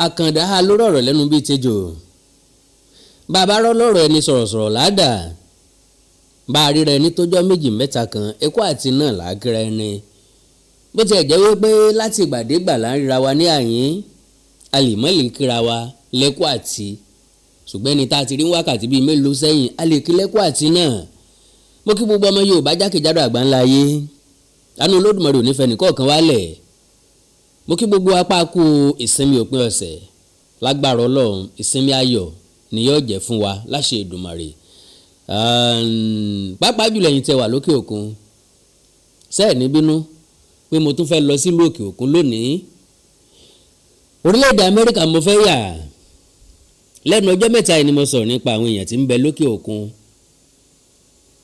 àkàndá ha lórí ọ̀rọ̀ lẹ́nu bíi tejò bàbá rọ́ lọ́rọ̀ ẹni sọ̀rọ̀sọ̀rọ̀ ládàá bá a ríra ẹni tójọ́ méjì mẹ́ta kan ẹkọ́ àti náà làákìrá ẹni bó tiẹ̀ jẹ́ wípé láti ìgbàdégbà là ń ríra wa ní àyín a lè mọ́ lè kíra wa lẹ́kọ́ àti ṣùgbọ́n ẹni tá a ti rí wákàtí bíi mélòó sẹ́yìn a lè kí lẹ́kọ́ àti náà mo kí gbogbo ọmọ Yorùbá jákèjádò àgbáńlá ayé àánú Olódùmarè ò ní fẹ́ nìkọ̀ọ̀kan wálẹ̀ mo kí gbogbo apá kú ìsinmi òpin ọ̀sẹ̀ lágbára Ọlọ́run ìsinmi ayọ̀ ni yóò jẹ́ fún wa láṣẹ Èdùmàrè pàápàá jùlọ ẹ̀yin tẹ́ wà lókè òkun ṣẹ́ẹ̀ ní bínú pé mo tún fẹ́ lọ sílùú òkè òkun lónìí orílẹ̀-èdè Amẹ́ríkà mo fẹ́ yà lẹ́nu ọjọ́ mẹ́ta yìí ni mo sọ̀rọ̀ nípa àwọn èèyàn tí ń bẹ lókè òkun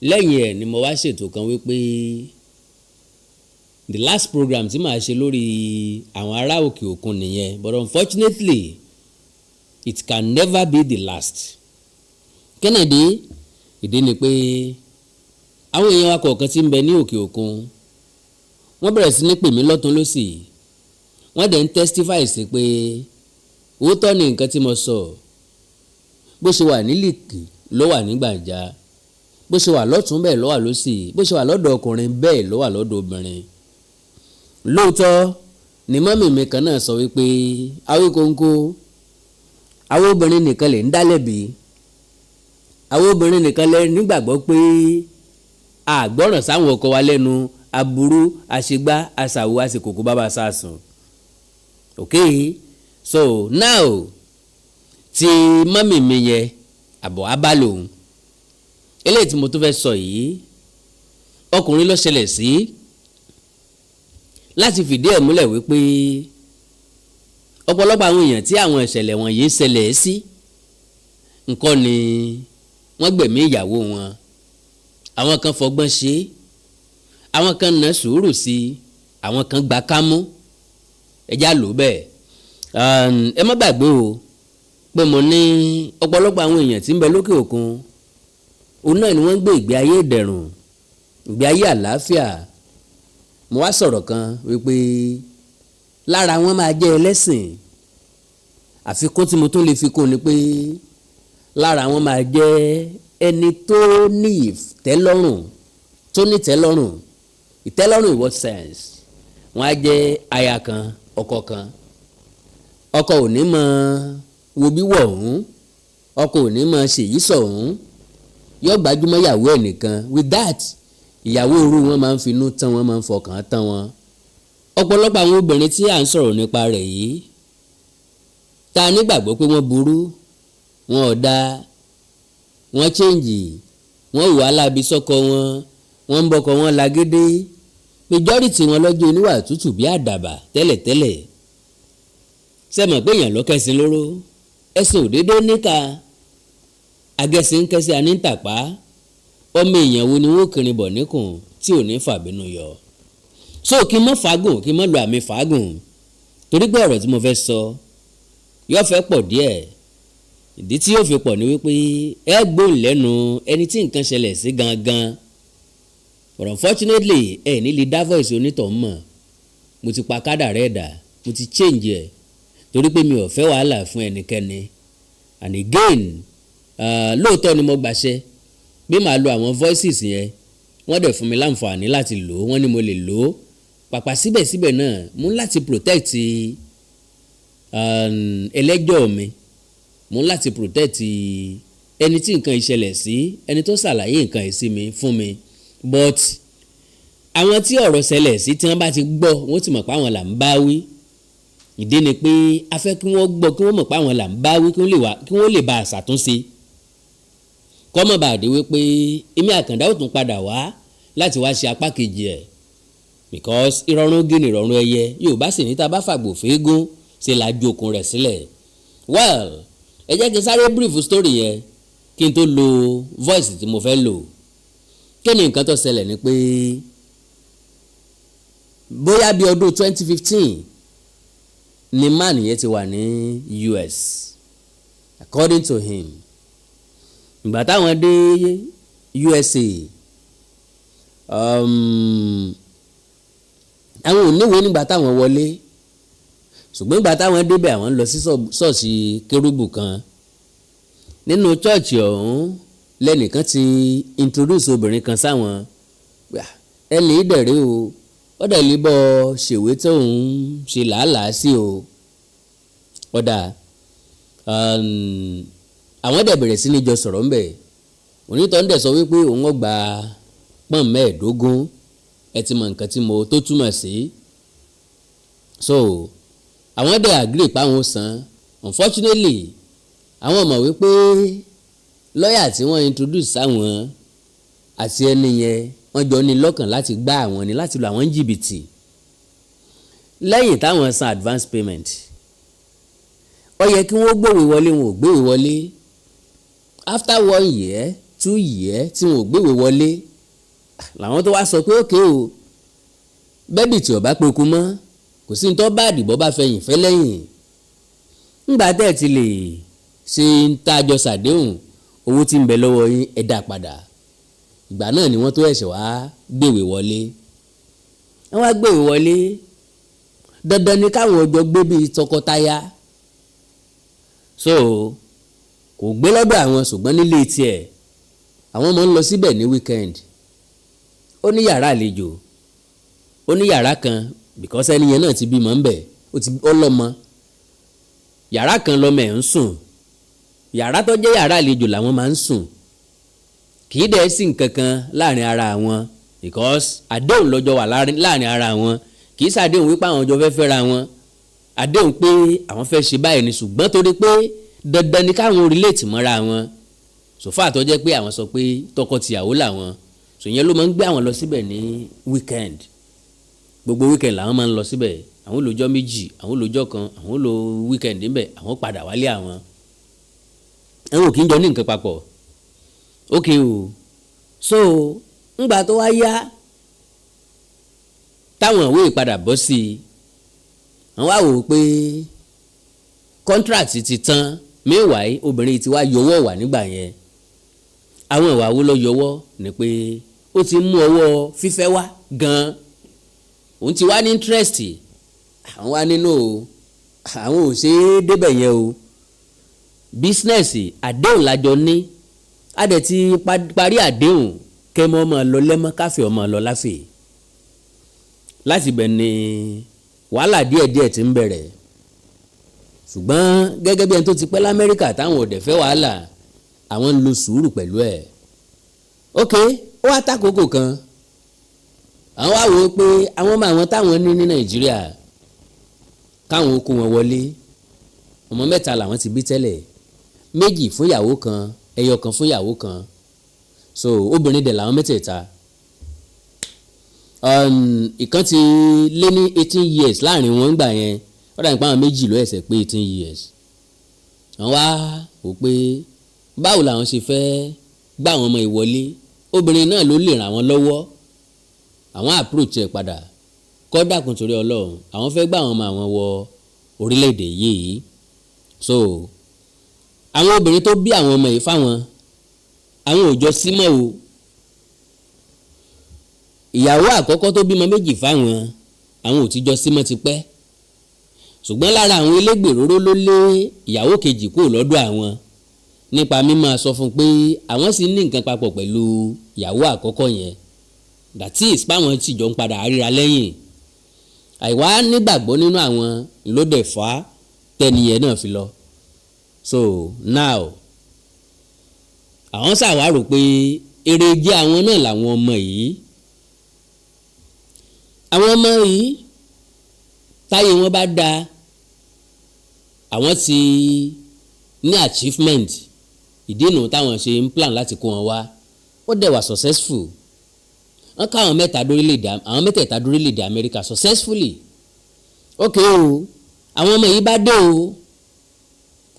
lẹ́yìn ẹ̀ ni mo wá ṣètò kan wípé the last program tí màá ṣe lórí àwọn ará òkè òkun nìyẹn but unfortunately it can never be the last. Kennedy ìdí ni pé àwọn èèyàn wa kọ̀ọ̀kan tí ń bẹ ní òkè òkun wọ́n bẹ̀rẹ̀ sí ní pè mí lọ́tún lósì wọ́n dẹ̀ ń testify sí pé òótọ́ ni nǹkan tí mo sọ bó ṣe wà ní Líkì ló wà ní Gbàǹjà bó ṣe wà lọ́tún bẹ́ẹ̀ ló wà lósì bó ṣe wà lọ́dọ̀ ọkùnrin bẹ́ẹ̀ ló wà lọ́dọ̀ obìnrin lóòótọ́ ni mọ́mì mi kan náà sọ wípé Awikonko àwọn obìnrin nìkan lè ń dálẹ́bi àwọn obìnrin nìkan lè nígbàgbọ́ pé àgbọ́ràn sáwọn ọkọ wa lẹ́nu aburú àṣegbá àṣàwò àṣekòkò bàbá sàsùn okay so now ti mọ́mì mi yẹn àbọ̀ abálòun eléyìí tí mo tún fẹ́ sọ yìí ọkùnrin ló ṣẹlẹ̀ sí láti fìdí ẹ̀ múlẹ̀ wípé ọ̀pọ̀lọpọ̀ àwọn èèyàn tí àwọn ìṣẹ̀lẹ̀ wọ̀nyí ṣẹlẹ̀ sí nǹkan ni wọ́n gbẹ̀mí ìyàwó wọn àwọn kan fọgbọ́n ṣe àwọn kan ná sùúrù sí àwọn kan gba kámú ẹjá lò bẹ́ẹ̀ ẹ má gbàgbé o pé mo ní ọ̀pọ̀lọpọ̀ àwọn èèyàn tí ń bẹ lókè òkun òun náà ni wọ́n ń gbé ìgbé ayé ìdẹ̀rùn ìgbé ayé àlàáfíà mo wá sọ̀rọ̀ kan wípé lára wọn máa jẹ́ ẹlẹ́sìn àfikún tí mo tún lè fi kún ni pé lára wọn máa jẹ́ ẹni tó ní ìtẹ́lọ́rùn ìtẹ́lọ́rùn in what sense wọ́n á jẹ́ aya kan ọkọ kan ọkọ ò ní mọ wo bí wọ̀ ọ̀hún ọkọ ò ní mọ ṣèyí sọ̀hún yóò gbájúmọ́ ìyàwó ẹ̀ nìkan with that ìyàwó òru wọn máa ń finú tán wọn máa ń fọkàn tán wọn ọ̀pọ̀lọpọ̀ àwọn obìnrin tí à ń sọ̀rọ̀ nípa rẹ̀ yìí ta nígbàgbọ́ pé wọ́n burú wọn ò dáa wọ́n chẹ́ǹjì wọ́n hùwà láabi sọ́kọ wọ́n ń bọ́kọ wọn lágídé majority wọn lọ́jọ́ oníwà tútù bí àdàbà tẹ́lẹ̀tẹ́lẹ̀ sẹ́mọ̀ pé èèyàn lọ́kẹ́sìn lóró ẹ̀sìn òdédé níka agẹ́sìn ń kẹ́sí anítàpá ọmọ èèyàn wo ni wọ́n kiri bọ̀ níkùn tí ò ní fàbínú yọ so kí n mọ́ fàágùn kí n mọ́ lo àmì fàágùn torí pé ọ̀rọ̀ tí mo fẹ́ sọ yóò fẹ́ pọ̀ díẹ̀ ìdí tí yóò fi pọ̀ ni wípé ẹ gbóhùn lẹ́nu ẹni tí nǹkan ṣẹlẹ̀ sí gangan but unfortunately ẹ ní lè dá voice onítọ̀ mọ̀ mo ti pa kádà rẹ̀ dà mo ti change ẹ̀ torí pé mi ò fẹ́ wàhálà fún ẹnikẹ́ni and again lóòótọ́ ni mo gbàṣẹ bí màá lo àwọn voices yẹn wọ́n dẹ̀ fún mi láǹfààní láti lò ó wọ́n ní mo lè lò ó pàpà síbẹ̀síbẹ̀ náà mo ń láti protect ẹlẹ́jọ́ mi mo ń láti protect ẹni tí nǹkan ìṣẹ̀lẹ̀ sí ẹni tó ṣàlàyé nǹkan ẹ̀ sí mi fún mi but àwọn tí ọ̀rọ̀ ṣẹlẹ̀ sí tí wọ́n bá ti gbọ́ wọ́n ti mọ̀ pé àwọn là ń bá wí ìdí ni pé a fẹ́ kí wọ́n gbọ́ kí wọ́n mọ̀ pé àwọn là ń bá wí kí wọ́n lè bá a ṣàtúnṣe kọ́mọ̀ bá dé wípé èmi Àkàndá ò tún padà wá láti wá ṣe apá kejì ẹ̀ because ìrọ̀rùn gíní ìrọ̀rùn ẹyẹ Yorùbá sì ní ta bá fàgbò fẹ́ẹ́gún ṣe la ju okùn rẹ̀ sílẹ̀ well ẹ jẹ́ kí n sáré brief story yẹn kí n tó lo voice tí mo fẹ́ lò kí ni nǹkan tó ṣẹlẹ̀ ni pé bóyá bí ọdún 2015 ni man yẹn ti wà ní US according to him ìgbà táwọn dé USA àwọn ò níwèé nígbà táwọn wọlé ṣùgbọ́n ìgbà táwọn débẹ̀ àwọn lọ sí ṣọ́ọ̀ṣì kérúbù kan nínú chọ́ọ̀chì ọ̀hún lẹ́nìkan ti introduce obìnrin kan sáwọn ẹ lè dẹ̀rẹ́ o ó dẹ̀ lè bọ́ ṣèwé tó ń ṣe làálàá sí o ọ̀dà àwọn dẹ̀ bẹ̀rẹ̀ sí ní jọ sọ̀rọ̀ ńbẹ̀ onítọ̀ ń dẹ̀ sọ wípé òun ó gba pọ́n 15 ẹ ti mọ nǹkan tí mo tó túmọ̀ sí so àwọn dẹ̀ agree pa àwọn san unfortunately àwọn mọ̀ wípé lọ́ọ̀yà tí wọ́n introduce sáwọn àti ẹni yẹn wọ́n jọ ní lọ́kàn láti gbá àwọn ní láti lo àwọn jìbìtì lẹ́yìn táwọn san advance payment ó yẹ kí wọ́n gbèwé wọlé wọn ò gbèwé wọlé after 1 year 2 year tí wọn ò gbèwé wọlé làwọn tó wá sọ pé òkè o bẹ́ẹ̀dì tí ọba peku mọ́ kò sí ní tó bá àdìbọ́ bá fẹ̀yìn fẹ́ lẹ́yìn ńgbà tẹ́ ẹ̀ ti lè ṣe ń tájọ sàdéhùn owó tí ń bẹ lọ́wọ́ yín ẹ dá padà ìgbà náà ni wọ́n tó ẹ̀ṣẹ̀ wá gbèwé wọlé wọ́n wá gbèwé wọlé dandan ni káwọn ọjọ́ gbé bíi tọkọtaya so kò gbé lọ́dọ̀ àwọn ṣùgbọ́n nílé tiẹ̀ àwọn ọmọ ń lọ síbẹ̀ ní weekend ó ní yàrá àlejò ó ní yàrá kan because ẹni yẹn náà ti bímọ ń bẹ̀ ó lọ́mọ yàrá kan lọ́mọ ẹ̀ ń sùn yàrá tó jẹ́ yàrá àlejò làwọn máa ń sùn kì í dẹ̀ sí nǹkan kan láàrin ara wọn because àdéhùn lọ́jọ́ wà láàrin ara wọn kì í ṣàdéhùn wípé àwọn ọjọ́ fẹ́ fẹ́ra wọn àdéhùn pé àwọn fẹ́ ṣe báyìí ni ṣùgbọ́n torí pé dandan ni káwọn relate mọ́ra wọn sòfà tó jẹ́ pé àwọn sọ pé tọkọ-tìyàwó làwọn sòyẹn ló máa ń gbé àwọn lọ síbẹ̀ ní weekend gbogbo weekend làwọn máa ń lọ síbẹ̀ àwọn lọ́jọ́ méjì àwọn lọ́jọ́ kan àwọn lọ weekend níbẹ̀ àwọn padà wálé àwọn ò kí ń jọ ní nǹkan papọ̀ ok o so ńgbà tó wá yá táwọn ìwé ìpadà bọ́ sí i àwọn wá wò ó pé contract ti tán meanwhile obìnrin ti wá yọwọ́ wà nígbà yẹn àwọn ìwà wo ló yọwọ́ ni pé ó ti mú ọwọ́ fífẹ́ wá gan-an òun ti wá ní interest àwọn wá nínú àwọn ò ṣe é débẹ̀ yẹn o business àdéhùn lájọ ní adẹ̀ ti parí àdéhùn kẹ́mọ́ ọmọ lọ lẹ́mọ́ káfíń ọmọ lọ láfẹ̀ láti bẹ̀ ni wàhálà díẹ̀díẹ̀ ti ń bẹ̀rẹ̀ ṣùgbọ́n gẹ́gẹ́ bí ẹni tó ti pẹ́ l'Amẹ́ríkà táwọn ò dẹ̀ fẹ́ wàhálà àwọn ń lo sùúrù pẹ̀lú ẹ̀ ok ó wá tákòókò kan àwọn wá wò ó pé àwọn ọmọ àwọn táwọn ní Nàìjíríà káwọn kó wọn wọlé ọmọ 3 làwọn ti bí tẹ́lẹ̀ 2 fún ìyàwó kan ẹyọ kan fún ìyàwó kan so obìnrin dẹ̀ làwọn mẹ́tẹ̀ẹ̀ta ìkan ti lé ní 18 years láàrin wọn gbà yẹn ó dà nípa àwọn 2 ló ẹsẹ̀ pé 18 years àwọn wá wò pé báwo làwọn ṣe fẹ́ gbà àwọn ọmọ ìwọlé obìnrin náà ló lè ràn wọ́n lọ́wọ́ àwọn approach ẹ̀ padà kọ́ dákun torí Ọlọ́run àwọn fẹ́ gbà àwọn ọmọ àwọn wọ orílẹ̀-èdè yìí so àwọn obìnrin tó bí àwọn ọmọ yìí fáwọn àwọn ò jọ símọ́ o ìyàwó àkọ́kọ́ tó bímọ 2 fáwọn àwọn ò ti jọ símọ́ tipẹ́ ṣùgbọ́n lára àwọn elégbèróró ló lé ìyàwó kejì kúrò lọ́dọ̀ àwọn nípa mímọ́ sọ fún pé àwọn sì ní nǹkan papọ̀ pẹ̀lú ìyàwó àkọ́kọ́ yẹn that is páwọn tí jọ ń padà ríra lẹ́yìn àìwá nígbàgbọ́ nínú àwọn ló dẹ̀ fà á tẹ́niyẹn náà fi lọ so now àwọn ṣàwárò pé èrèjẹ àwọn náà làwọn ọmọ yìí táyé wọn bá dáa àwọn ti ní achievement ìdínú táwọn ṣe ń plan láti kó wọn wá ó dẹ̀ wà successful wọ́n ká àwọn mẹ́tẹ̀ẹ̀ta dórílẹ̀-èdè Amẹ́ríkà successfully ok o àwọn ọmọ yìí bá dé o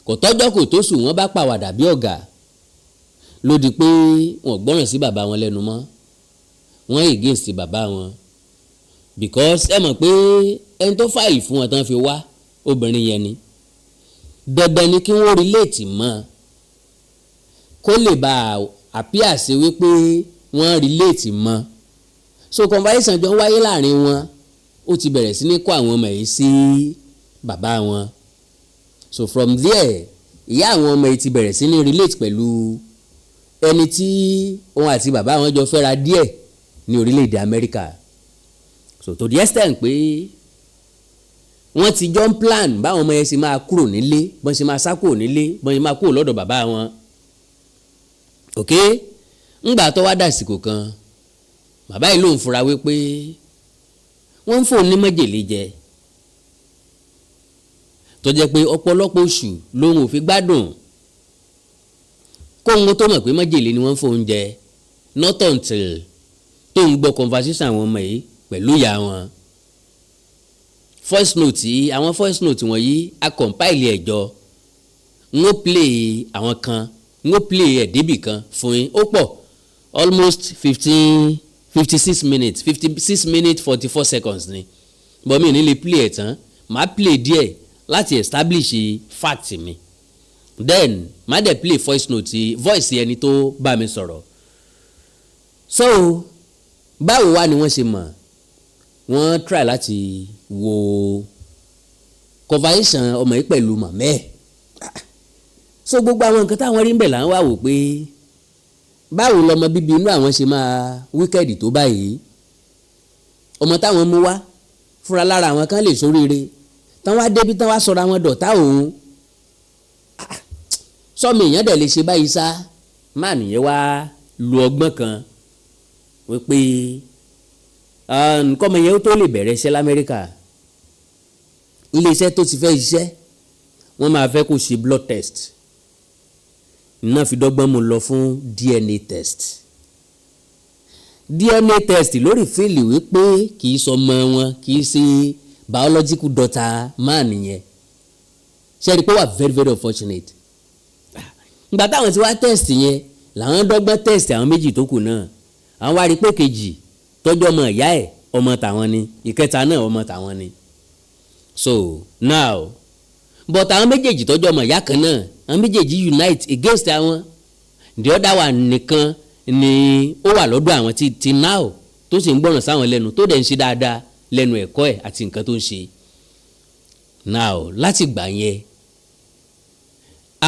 kò tọ́jọ́ kò tó sùn wọ́n bá pàwàdà bí ọ̀gá lódì pé wọ́n gbọ́ràn sí bàbá wọn lẹ́nu mọ́ wọ́n against bàbá wọn because ẹ mọ̀ pé ẹni tó fàìlì fún wọn tán fi wá obìnrin yẹn ni dandan ni kí wọ́n relate mọ́ kó lè bá àpíà sí wípé wọ́n relate mọ́ so conversation jọ ń wáyé láàrin wọn ó ti bẹ̀rẹ̀ sí ní kó àwọn ọmọ yìí sí bàbá wọn. So from there ìyá àwọn ọmọ yìí ti bẹ̀rẹ̀ sí ní relate pẹ̀lú ẹni tí òun àti bàbá wọn jọ fẹ́ra díẹ̀ ní orílẹ̀-èdè Amẹ́ríkà. So to the extent pé wọ́n ti jọ ń plan báwọn ọmọ yẹn ṣe máa kúrò nílé, bọ́n ṣe máa sá kúrò nílé, bọ́n ṣe máa kúrò lọ́dọ̀ bàbá wọn. Ok, ńgbà tó wá dàsìkò kan bàbá yìí lòun fura wípé wọ́n ń fòun ní májèlé jẹ, tó jẹ́ pé ọ̀pọ̀lọpọ̀ oṣù lòun ò fi gbádùn kóhun tó mọ̀ pé májèlé ni wọ́n ń fòun jẹ, not until tóun gbọ́ conversation àwọn ọmọ yìí pẹ̀lú ìyá wọn. Voice note yìí, àwọn voice note wọ̀nyí a compile ẹ̀ jọ, n ó play àwọn kan, n ó play ẹ̀ débì kan fún yín, ó pọ̀ almost 56 minutes 44 seconds ni, but mi ò ní lè play ẹ̀ tán, màá play díẹ̀ láti establish fact mi, then màá dẹ̀ play voice note voice ẹni tó bá mi sọ̀rọ̀. So báwo wá ni wọ́n ṣe mọ̀? Wọ́n try láti wo conversation ọmọ yìí pẹ̀lú màmẹ́. So gbogbo àwọn nǹkan táwọn rí ń bẹ̀ là ń wá wò pé báwo lọmọ bíbí inú àwọn ṣe máa wíkẹ́ẹ̀dì tó báyìí. Ọmọ táwọn mú wá fúnra lára àwọn kan lè ṣoríire, tán wá débi tán wá sọra wọn dọ̀tá òun. Sọ́mi èèyàn dẹ̀ lè ṣe báyìí sá. Máà nìyẹn wá lu ọgbọ́n kan wípé nǹkan ọmọ yẹn tó lè bẹ̀rẹ̀ iṣẹ́ l'Amẹ́ríkà, iléeṣẹ́ tó ti fẹ́ iṣẹ́ wọ́n máa fẹ́ kó ṣe blood test, iná fi dọ́gbọ́n mu lọ fún DNA test. DNA test lórí fíìlì wípé kì í sọmọ wọn, kì í ṣe biological daughter máà nìyẹn. Ṣé ẹ rí i pé wà very very unfortunate. Ìgbà táwọn ti wá test yẹn làwọn dọ́gbọ́n test àwọn méjì tó kù náà, àwọn wá rí i pé kejì tọ́jú ọmọ ìyá ẹ̀ ọmọ tàwọn ni, ìkẹta náà ọmọ tàwọn ni. So now but àwọn méjèèjì tọ́jú ọmọ ìyá kan náà, àwọn méjèèjì unite against àwọn, the other one nìkan ni ó wà lọ́dọ̀ àwọn ti now tó sì ń gbọ́ràn sáwọn lẹ́nu, tó dẹ̀ ń ṣe dáadáa lẹ́nu ẹ̀kọ́ ẹ̀ àti nǹkan tó ń ṣe. Now láti gbà yẹn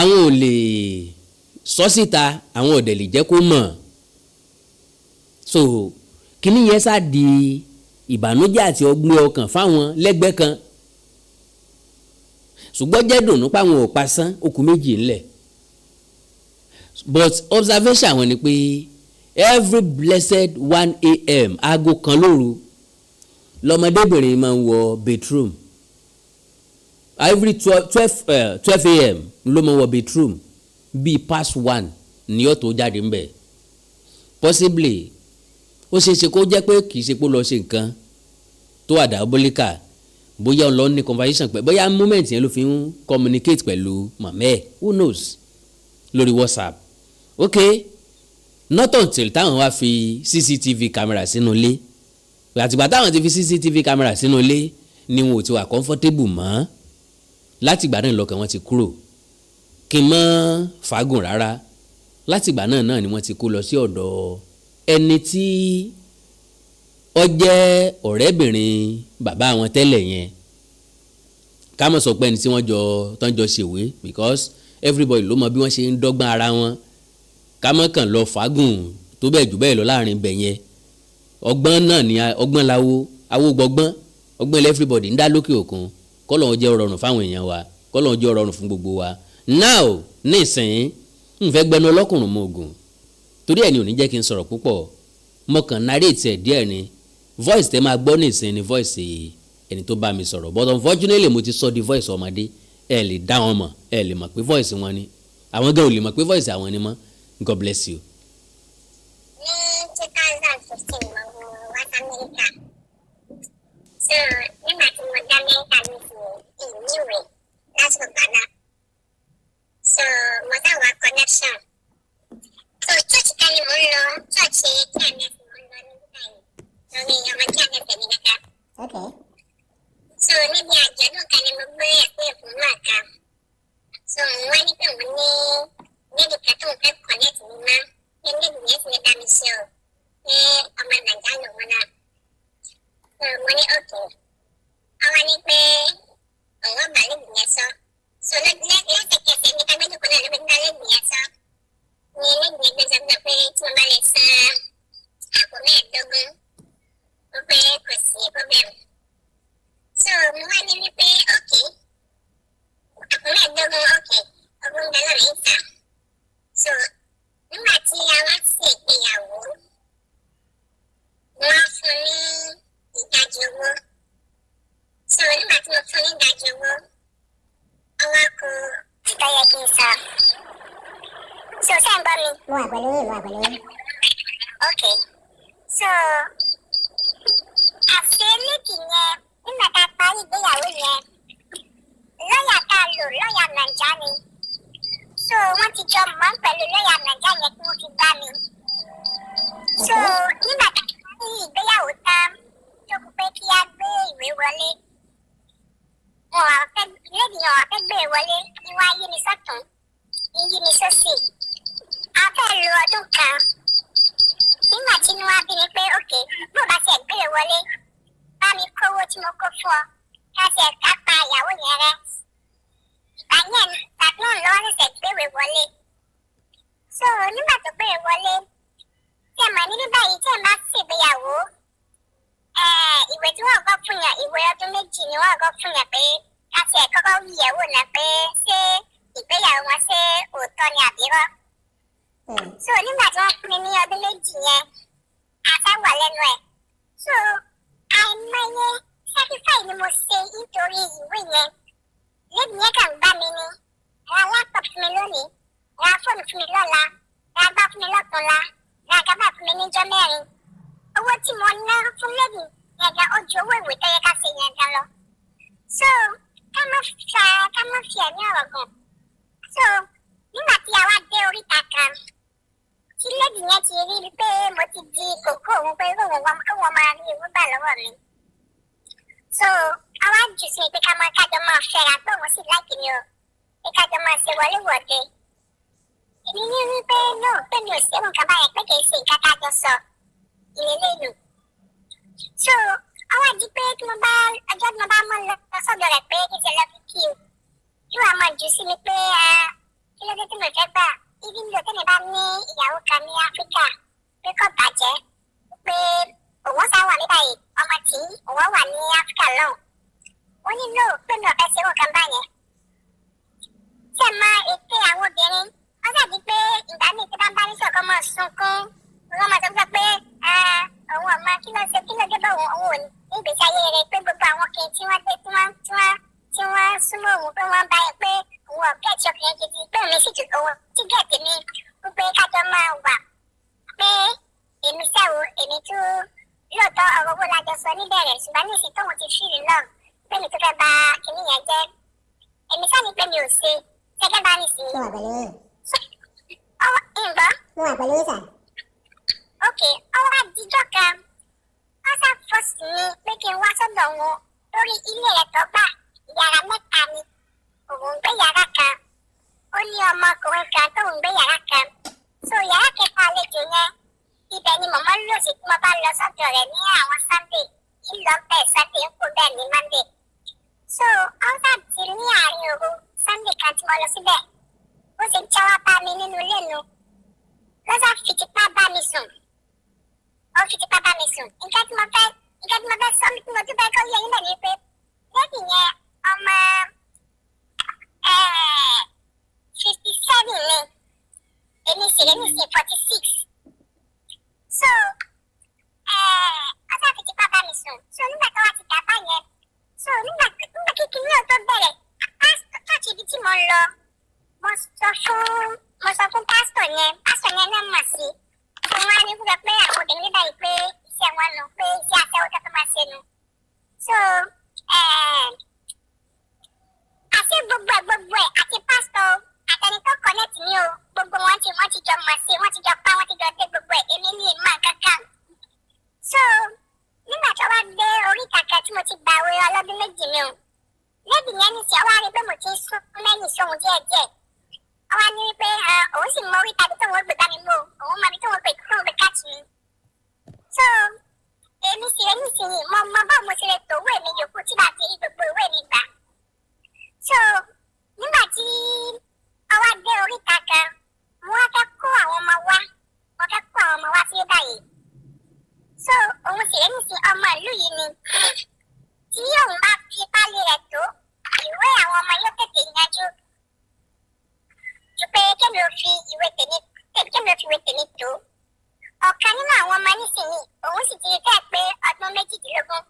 àwọn ò lè sọ síta, àwọn ò dẹ̀ lè jẹ́ kó mọ̀. So kíní yẹn sá di ìbànújẹ́ àti ọgbẹ́ ọkàn fáwọn lẹ́gbẹ́ kan, ṣùgbọ́n jẹ́ dùnú páwọn ò pasán okùn méjì ńlẹ̀. But observation àwọn ni pé every blessed 1 a.m. aago kan lóru lọmọdébìnrin máa ń wọ bedroom, every 12 a.m. ló máa ń wọ bedroom bíi past 1 ní ọ̀tọ̀ jáde ńbẹ̀. Possibly ó ṣe é ṣe kó jẹ́ pé kì í ṣe pé ó lọ ṣe nǹkan tó wà diabolical, bóyá ó lọ ní conversation pẹ̀, bóyá moment yẹn ló fi ń communicate pẹ̀lú màmá ẹ̀, who knows, lórí WhatsApp. Ok, not until táwọn wá fi CCTV camera sínú ilé, àtìgbà táwọn ti fi CCTV camera sínú ilé ni wọn ò ti wà comfortable mọ́. Látìgbà náà lọ́kàn wọn ti kúrò, kí n mọ́ fagùn rárá. Látìgbà náà ni wọ́n ti kó lọ sí ọ̀dọ̀ ẹni tí ó jẹ́ ọ̀rẹ́bìnrin bàbá wọn tẹ́lẹ̀ yẹn. Ká mọ̀ sọ pé ẹni tí wọ́n tán jọ ṣèwé, because everybody ló mọ bí wọ́n ṣe ń dọ́gbọ́n ara wọn. Ká mọ̀ kàn lọ fagùn tó bẹ́ẹ̀ jù bẹ́ẹ̀ lọ láàrin ibẹ̀ yẹn. Ọgbọ́n náà ni ọgbọ́n láwo, awo gbọ́gbọ́n, ọgbọ́n ilẹ̀ everybody ń dá lókè òkun. Kọ́lọ́hun jẹ́ ọrọ̀rùn fáwọn èèyàn wa, kọ́lọ́hun jẹ́ ọrọ̀rùn fún gbogbo wa. Now nísìnyí ń fẹ́ gbẹnu ọlọ́kùnrin mọ́ ogun, torí ẹ̀ ni ò ní jẹ́ kí n sọ̀rọ̀ púpọ̀, mo kàn narrate ẹ̀ díẹ̀ ni. Voice tẹ́ máa gbọ́ nísìnyí ni voice ẹni tó bá mi sọ̀rọ̀, but unfortunately mo ti sọ di voice ọmọdé, ẹ lè dá wọn mọ̀, ẹ lè mọ̀ pé voice wọn ni, àwọn gan ò lè mọ̀ pé voice àwọn ni mọ́. God bless you. Ní 2015 mo wá sí Amẹ́ríkà, so nígbà tí mo dá Amẹ́ríkà ní ìníwèé lásìkò gbàgbà, so mo sáwà connection. So church kan ni mo ń lọ, church TMS mo ń lọ nígbà yìí, lórí ọmọ TMS ẹ̀mí kàkà. Okay. So níbi àjọ̀dún kan ni mo gbé ẹ̀pẹ́ ìfún náà ká. So wọ́n ní pé mo ní níbi kan tó ń fẹ́ connect mi má, pé níbi yẹn ti lè bá mi ṣe o, pé ọmọ Nàìjíríà lòun náà. So mo ní okay. Àwọn ní pé ọ̀wọ́ Okay. So, àṣẹ méjì yẹn nígbà tá a parí ìgbéyàwó yẹn lọ́ọ̀yà tá a lò lọ́ọ̀yà nàìjà ni. So wọ́n ti jọ mọ̀ pẹ̀lú lọ́ọ̀yà nàìjà yẹn kí wọ́n fi gbá mi. So nígbà tá a parí ìgbéyàwó tán tó kù pé kí a gbé ìwé wọlé. Lẹ́yìn ọ̀rọ̀ fẹ́ gbé wọlé ni wọ́n á yí mi sọ́tún yí mi sósì. A fẹ́ lo ọdún kan. Nígbà tí inú wa bí mi pé òkè bó bá ṣe gbé wọlé bá mi kówó tí mo kó fún ọ ká ṣe ká pa ìyàwó yẹn rẹ́. Ìgbà yẹn tàbí òun lọ́wọ́ ṣẹ̀ṣẹ̀ gbéwé wọlé. So nígbà tó gbé wọlé tí ẹ mọ̀ ní báyìí tí ẹ bá ṣègbéyàwó ìwé tí wọ́n kọ́ fún yàn ìwé ọdún méjì ni wọ́n kọ́ fún yàn pé ká ṣe kọ́kọ́ yẹ̀wò náà pé ṣé ìgbéyàwó wọn ṣé òótọ́ ni àbí rọ́. So nígbà tí wọ́n fún mi ní ọdún méjì yẹn àṣà wà lẹ́nu ẹ̀. So àìmọye sacrifice ni mo ṣe nítorí ìwé yẹn. Lẹ́bi yẹn kàn gbá mi ni ra laptop fún mi lónìí ra fóònù fún mi lọ́la ra gbá fún mi lọ́tùnla ra gábà fún mi níjọ́ mẹ́rin. Owó tí mo ná fún lẹ́bi yẹn gan ó ju owó ìwé tó yẹ ká ṣe yẹn gan lọ. So ká má fi ẹ̀mí ọ̀rọ̀ gùn. So nígbà tí a wá dé oríta kan tí lẹ́bi yẹn ti rí pé mo ti di kòkó òun pé kó wọn máa rí owó gbà lọ́wọ́ mi. So àwa jù sí pé kájọ máa fẹ́ra pé òun sì láìkì mi o pé kájọ máa ṣe wọléwọ̀de. Èmi ní wípé náà pé mi ò ṣe nǹkan báyẹn pé kìí ṣe nǹkan kájọ sọ ìrẹ̀lẹ̀ ìlú. So àwa di pé ọjọ́ tí mo bá mọ́ lọ sọ́dọ̀ rẹ̀ pé kí n ṣe lọ fi kí o yóò wá máa jù sí mi pé kí ló dé tí mo fẹ́ gbà ibi nílò tẹ́lẹ̀ bá ní ìyàwó kan ní Áfíríkà pé kò bàjẹ́ pé òun sá wà ní báyìí ọmọ tí òun wà ní Áfíríkà lọ́hùn. Wọ́n ní lò pé mi ò fẹ́ ṣe nǹkan báyẹn. Ṣé ẹ máa ète àwọn obìnrin wọ́n ṣàdí pé ìgbà míì tí bá ń bá ní sọ̀kan máa sunkún wọ́n máa sọ pé òun ọ̀ma kí ló dé bá òun ò ní ìgbésí ayé rẹ̀ pé gbogbo àwọn kìí tí wọ́n dé tí wọ́n súnmọ́ òun pé wọ́n bá yẹ pé òun ọ̀gá ẹ̀tí ọkùnrin gidi pé òun sì tún òun tí gẹ̀ẹ́tì mi wípé kájọ máa wà pé èmi sẹ́wọ̀ èmi tún lóòótọ́ ọ̀rọ̀ owó lájọ sọ níbẹ̀rẹ̀ ṣùgbọ́n ní ìsìn tóun ti fìrì náà pé mi tó fẹ́ bà kìnìún yẹn jẹ́ èmi sáni pé mi ò ṣe gẹ́gẹ́ bá ní sí i. Mo wà pẹ̀lú ìsà. Ok, ọwọ́ àdìjọ́ kan wọ́n ṣàfọ́sì mi pé kí n wá sọ́dọ̀ wọn lórí ilé rẹ̀ tó gbà yàrá mẹ́ta ni òun gbé yàrá kan ó ní ọmọkùnrin kan tóun gbé yàrá kan. So yàrá kẹta àlejò yẹn ibẹ̀ ni màmá lò sí tí mo bá lọ sọ́dọ̀ rẹ̀ ní àwọn Sunday ìlọ bẹ́ẹ̀ Sunday ń kó bẹ́ẹ̀ ní Monday. So ọ̀sà ti ní àárín òru Sunday kan tí mo lọ síbẹ̀ ó sì jẹ́wọ́ bá mi nínú ilé nu lọ́sà fi tipá bá mi sùn. Ó fi tipá bá mi sùn. Nǹkan tí mo fẹ́ sọ tí mo tún fẹ́ kọ́ yẹ yín bẹ̀ ni pé lẹ́yìn yẹn ọmọ 57 ni èmi sì lè ní sí 46. So ọ̀sà fi tipá bá mi sùn. So nígbà tó wá ti dà báyẹn so nígbà kíkiri náà tó bẹ̀rẹ̀ káàkiri ibi tí mo ń lọ mo sọ fún pásítọ̀ yẹn náà mọ̀ sí fún wa ní kúrò pé àwọn obìnrin báyìí pé iṣẹ́ wọn nù pé iṣẹ́ aṣẹ́wó tó máa ṣe nù. So àti gbogbo ẹ̀ àti pásítọ̀ àtẹni tó kọ́nẹ́tì ní o gbogbo wọn ti jọ mọ̀ sí wọ́n ti jọ pa wọ́n ti jọ dé gbogbo ẹ̀ èmi ní ìmọ̀ kankan. So nígbà tó wá dé oríta kan tí mo ti gbà wé ọlọ́dún méjì ni o lẹ́bi yẹn ní tiẹ̀ wá rí pé mo ti sún lẹ́yìn sóhun díẹ̀díẹ̀. Àwa ní pé òun sì mọ oríta bí tóun ó gbé bá mi mú òun mọ bí tóun ó gbé káàtì mi. So èmi sì rẹ̀ nísìnyí mo mọ báwo mo ṣe lè tó owó èmi yòókù tí bá ti rí gbogbo owó èmi gbà. So nígbà tí ọwá dé oríta kan mo wá fẹ́ kó àwọn ọmọ wá sí báyìí. So òun sì rẹ̀ nísìnyí ọmọ ìlú yìí ni tí òun bá fi pálí rẹ̀ tó ìwé àwọn ọmọ yóò tètè yanjú ju pé kémi ò fi ìwé tèmi tó. Ọ̀kan nínú àwọn ọmọ nísìnyí òun sì ti fẹ́ pé ọdún 18.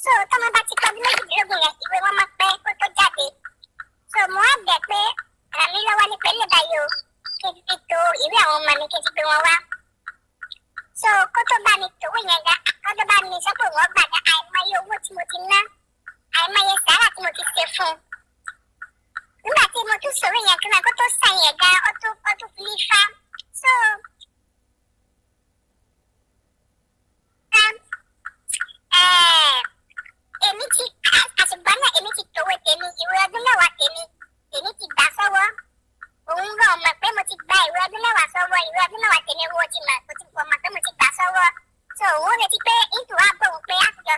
So tọ́mọ bá ti pé ọdún 18 yẹn ìwé wọn máa pẹ́ kó tó jáde. So mo wá bẹ̀ pé ràn mí lọ́wọ́ ní pẹ̀lú báyìí o kí n fi to ìwé àwọn ọmọ mi kí n fi so kó tó bá mi tòwó yẹn ga kó tó bá mi sọ pé wọ́n gbàgbà àìmọye owó tí mo ti ná àìmọye sàárà tí mo ti ṣe fún un nígbà tí mo tún sọ̀rọ̀ yẹn kí n kó tó sàn yẹn ga ọtún fi mí fa so èmi ti àṣùgbọ́n náà èmi ti tòwó tèmi ìwé ọdún mẹ́wàá tèmi ti gbà sọ́wọ́ òun gan mọ̀ pé mo ti gba ìwé ọdún mẹ́wàá sọ́wọ́ ìwé ọdún mẹ́wàá tèmi owó ti mọ̀ pé mo ti gbà sọ́wọ́ so òun retí pé ìtù wa gbọ́ òun pé àtijọ́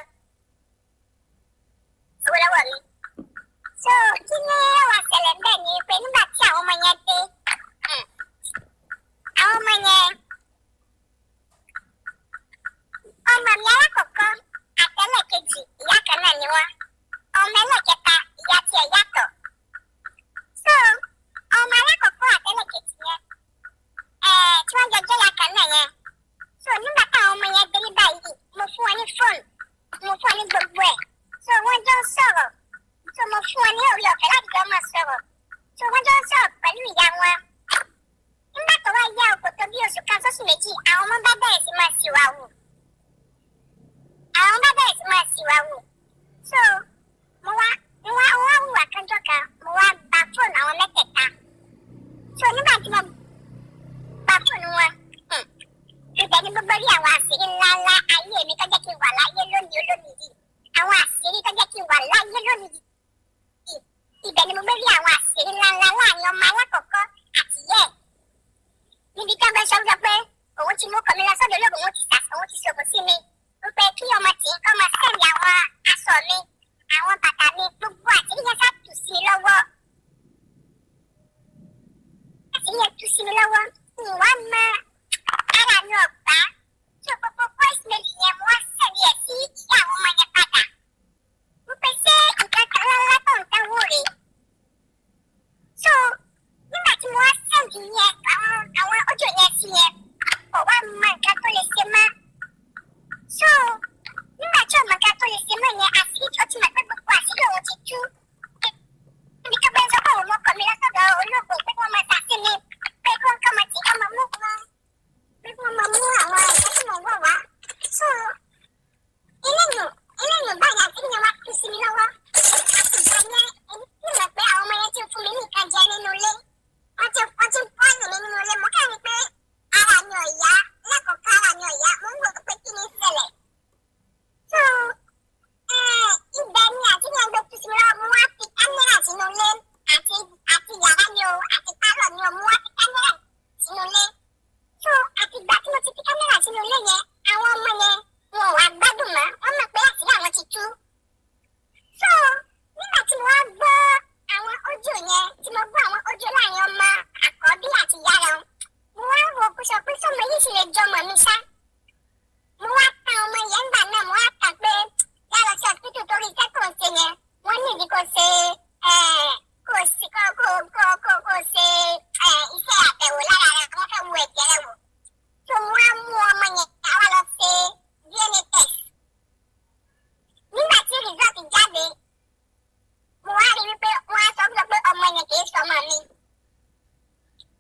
owó lọ́wọ́ mi so kí ni wà ṣẹlẹ̀ ń bẹ̀ ni pé nígbà tí àwọn ọmọ yẹn dé àwọn ọmọ yẹn ọmọ mi alákọ̀ọ́kọ́ àtẹlẹ́kejì ìyá kan náà ni wọ́n ọmọ ẹlẹ́kẹta ìyá tiẹ̀ yàtọ̀ so ọmọ alákọ̀ọ́kọ́ àtẹlẹ́kejì yẹn tí wọ́n jọ jẹ́ ìyá kan náà yẹn so nígbà táwọn ọmọ yẹn dé ní báyìí mo fún wọn ní fóònù mo fún wọn ní gbogbo ẹ̀ so wọ́n jọ ń sọ̀rọ̀ so mo fún wọn ní orí ọ̀fẹ́ láti jọ máa sọ̀rọ̀ so wọ́n jọ ń sọ̀rọ̀ pẹ̀lú ìyá wọn nígbà tó wá yá ọkọ̀ tó bí oṣù kan sóṣù méjì àwọn ọmọ bá bẹ̀rẹ̀ sí máa ṣìwà wù so mo wá hùwà kanjọ́ kan mo wá gba fóònù àwọn mẹ́tẹ̀ẹ̀ta so nígbà tí mo gba fóònù wọn ibẹ̀ ni gbogbo rí àwọn àṣírí ńláńlá ayé mi tó jẹ́ kí n wà láyé lónìí olónìí yìí àwọn àṣírí tó jẹ́ kí n wà láyé lónìí yìí ibẹ̀ ni gbogbo rí àwọn àṣírí ńláńlá láàrin ọmọ alákọ̀ọ́kọ́ àti yẹ́ níbi tí wọ́n bẹ sọ pé òun ti mú kọ́mi lọ sọ́dọ̀ olóògùn òun ti ṣògùn sí mi wípé kí ọmọ tí kọ́ máa sẹ́ndì àwọn aṣọ mi àwọn bàtà mi gbogbo àṣírí yẹn sá tù sí mi lọ́wọ́ ìwà mọ ara mi ọ̀gbá tí gbogbo voice mail yẹn mo wá sẹ́ndì ẹ̀ sí ìyá àwọn ọmọ yẹn padà wípé ṣé nǹkan kan lọ́lá tó ń tẹ́wọ́ rè so nígbà tí mo wá sẹ́ndì yẹn àwọn ọjọ́ yẹn sí yẹn kò wá mọ nǹkan tó lè ṣe mọ́ so nígbà tí ọmọ nǹkan tó lè ṣe mọ́ yẹn àṣírí ó ti mọ̀ pé gbogbo àṣírí òun ti tú níbi tó bẹ́ẹ̀ sọ pé òun mọ́kàn mi lọ́sọ̀dọ̀ olóògùn pé wọ́n máa ṣàṣì mi pé kí wọ́n kọ́ máa ti kọ́ máa mú àwọn ẹ̀ka tí mò ń wọ̀ wá so eléyìí báyìí àti ìyẹn wá tú sí mi lọ́wọ́ àti ìgbà yẹn èmi sì mọ̀ pé àwọn ọmọ yẹn ti fún mi ní nǹkan jẹ nínú ilé wọ́n ti pọ́ọ̀nù mi nínú ilé mo kẹ́rin pé ara mi ò yá lẹ́kọ̀ọ́ká ara mi ò yá mo ń wò pé kí ni ìṣẹ̀lẹ̀ so ibẹ̀ ni àti ìyẹn gbé tú sí mi lọ́wọ́ mo wá fi kámẹ́rà sínú ilé àti yàrá mi o àti pálọ̀ mi o mo wá fi kámẹ́rà sínú ilé so àti ìgbà tí mo ti fi kámẹ́rà sínú ilé yẹn àwọn ọmọ yẹn wọn ò wá gbádùn mọ́ wọ́n mọ̀ pé àṣírí àwọn ti tú so nígbà tí mo wá gbọ́ àwọn ọjọ́ yẹn tí mo gbọ́ àwọn ọjọ́ láàrin ọmọ àkọ́bí àti ìyá rẹ̀ mo wá wò ó sọ pé sọmọ yìí sì lè jọmọ mi ṣá mo wá tan ọmọ yẹn ńgbà náà mo wá tàn pé yá lọ sí ọsibítù torí iṣẹ́ tó ń ṣe yẹn wọ́n ní ìdí kò ṣe iṣẹ́ àbẹ̀wò lára rẹ̀ wọ́n fẹ́ wo ẹ̀jẹ̀ rẹ̀ wò so mo wá mú ọmọ yẹn àwa lọ ṣe DNA test nígbà tí result jáde mo wá rí wípé wọ́n á sọ pé ọmọ yẹn kì í sọmọ mi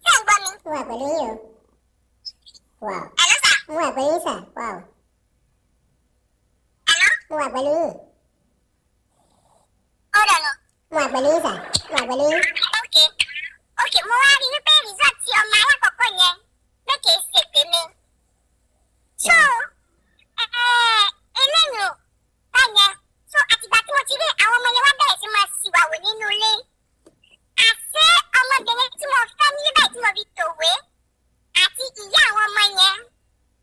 ṣé ń gbọ́ mi. Mo wà pẹ̀lú yín o. Wow. Hello sir. Mo wà pẹ̀lú yín sà. Wow. Hello. Mo wà pẹ̀lú yín. Hold on. Mo wà pẹ̀lú yín sà. Mo wà pẹ̀lú yín. Ok mo wá rí wípé result ti ọmọ alákọ̀ọ́kọ́ yẹn pé kì í ṣe tèmi so eléyìí báyẹn so àtìgbà tí mo ti rí àwọn ọmọ yẹn wá bẹ̀rẹ̀ sí máa ṣìwàwò nínú ilé àṣé ọmọbìnrin tí mo fẹ́ ní báyìí tí mo fi tòwé àti ìyá àwọn ọmọ yẹn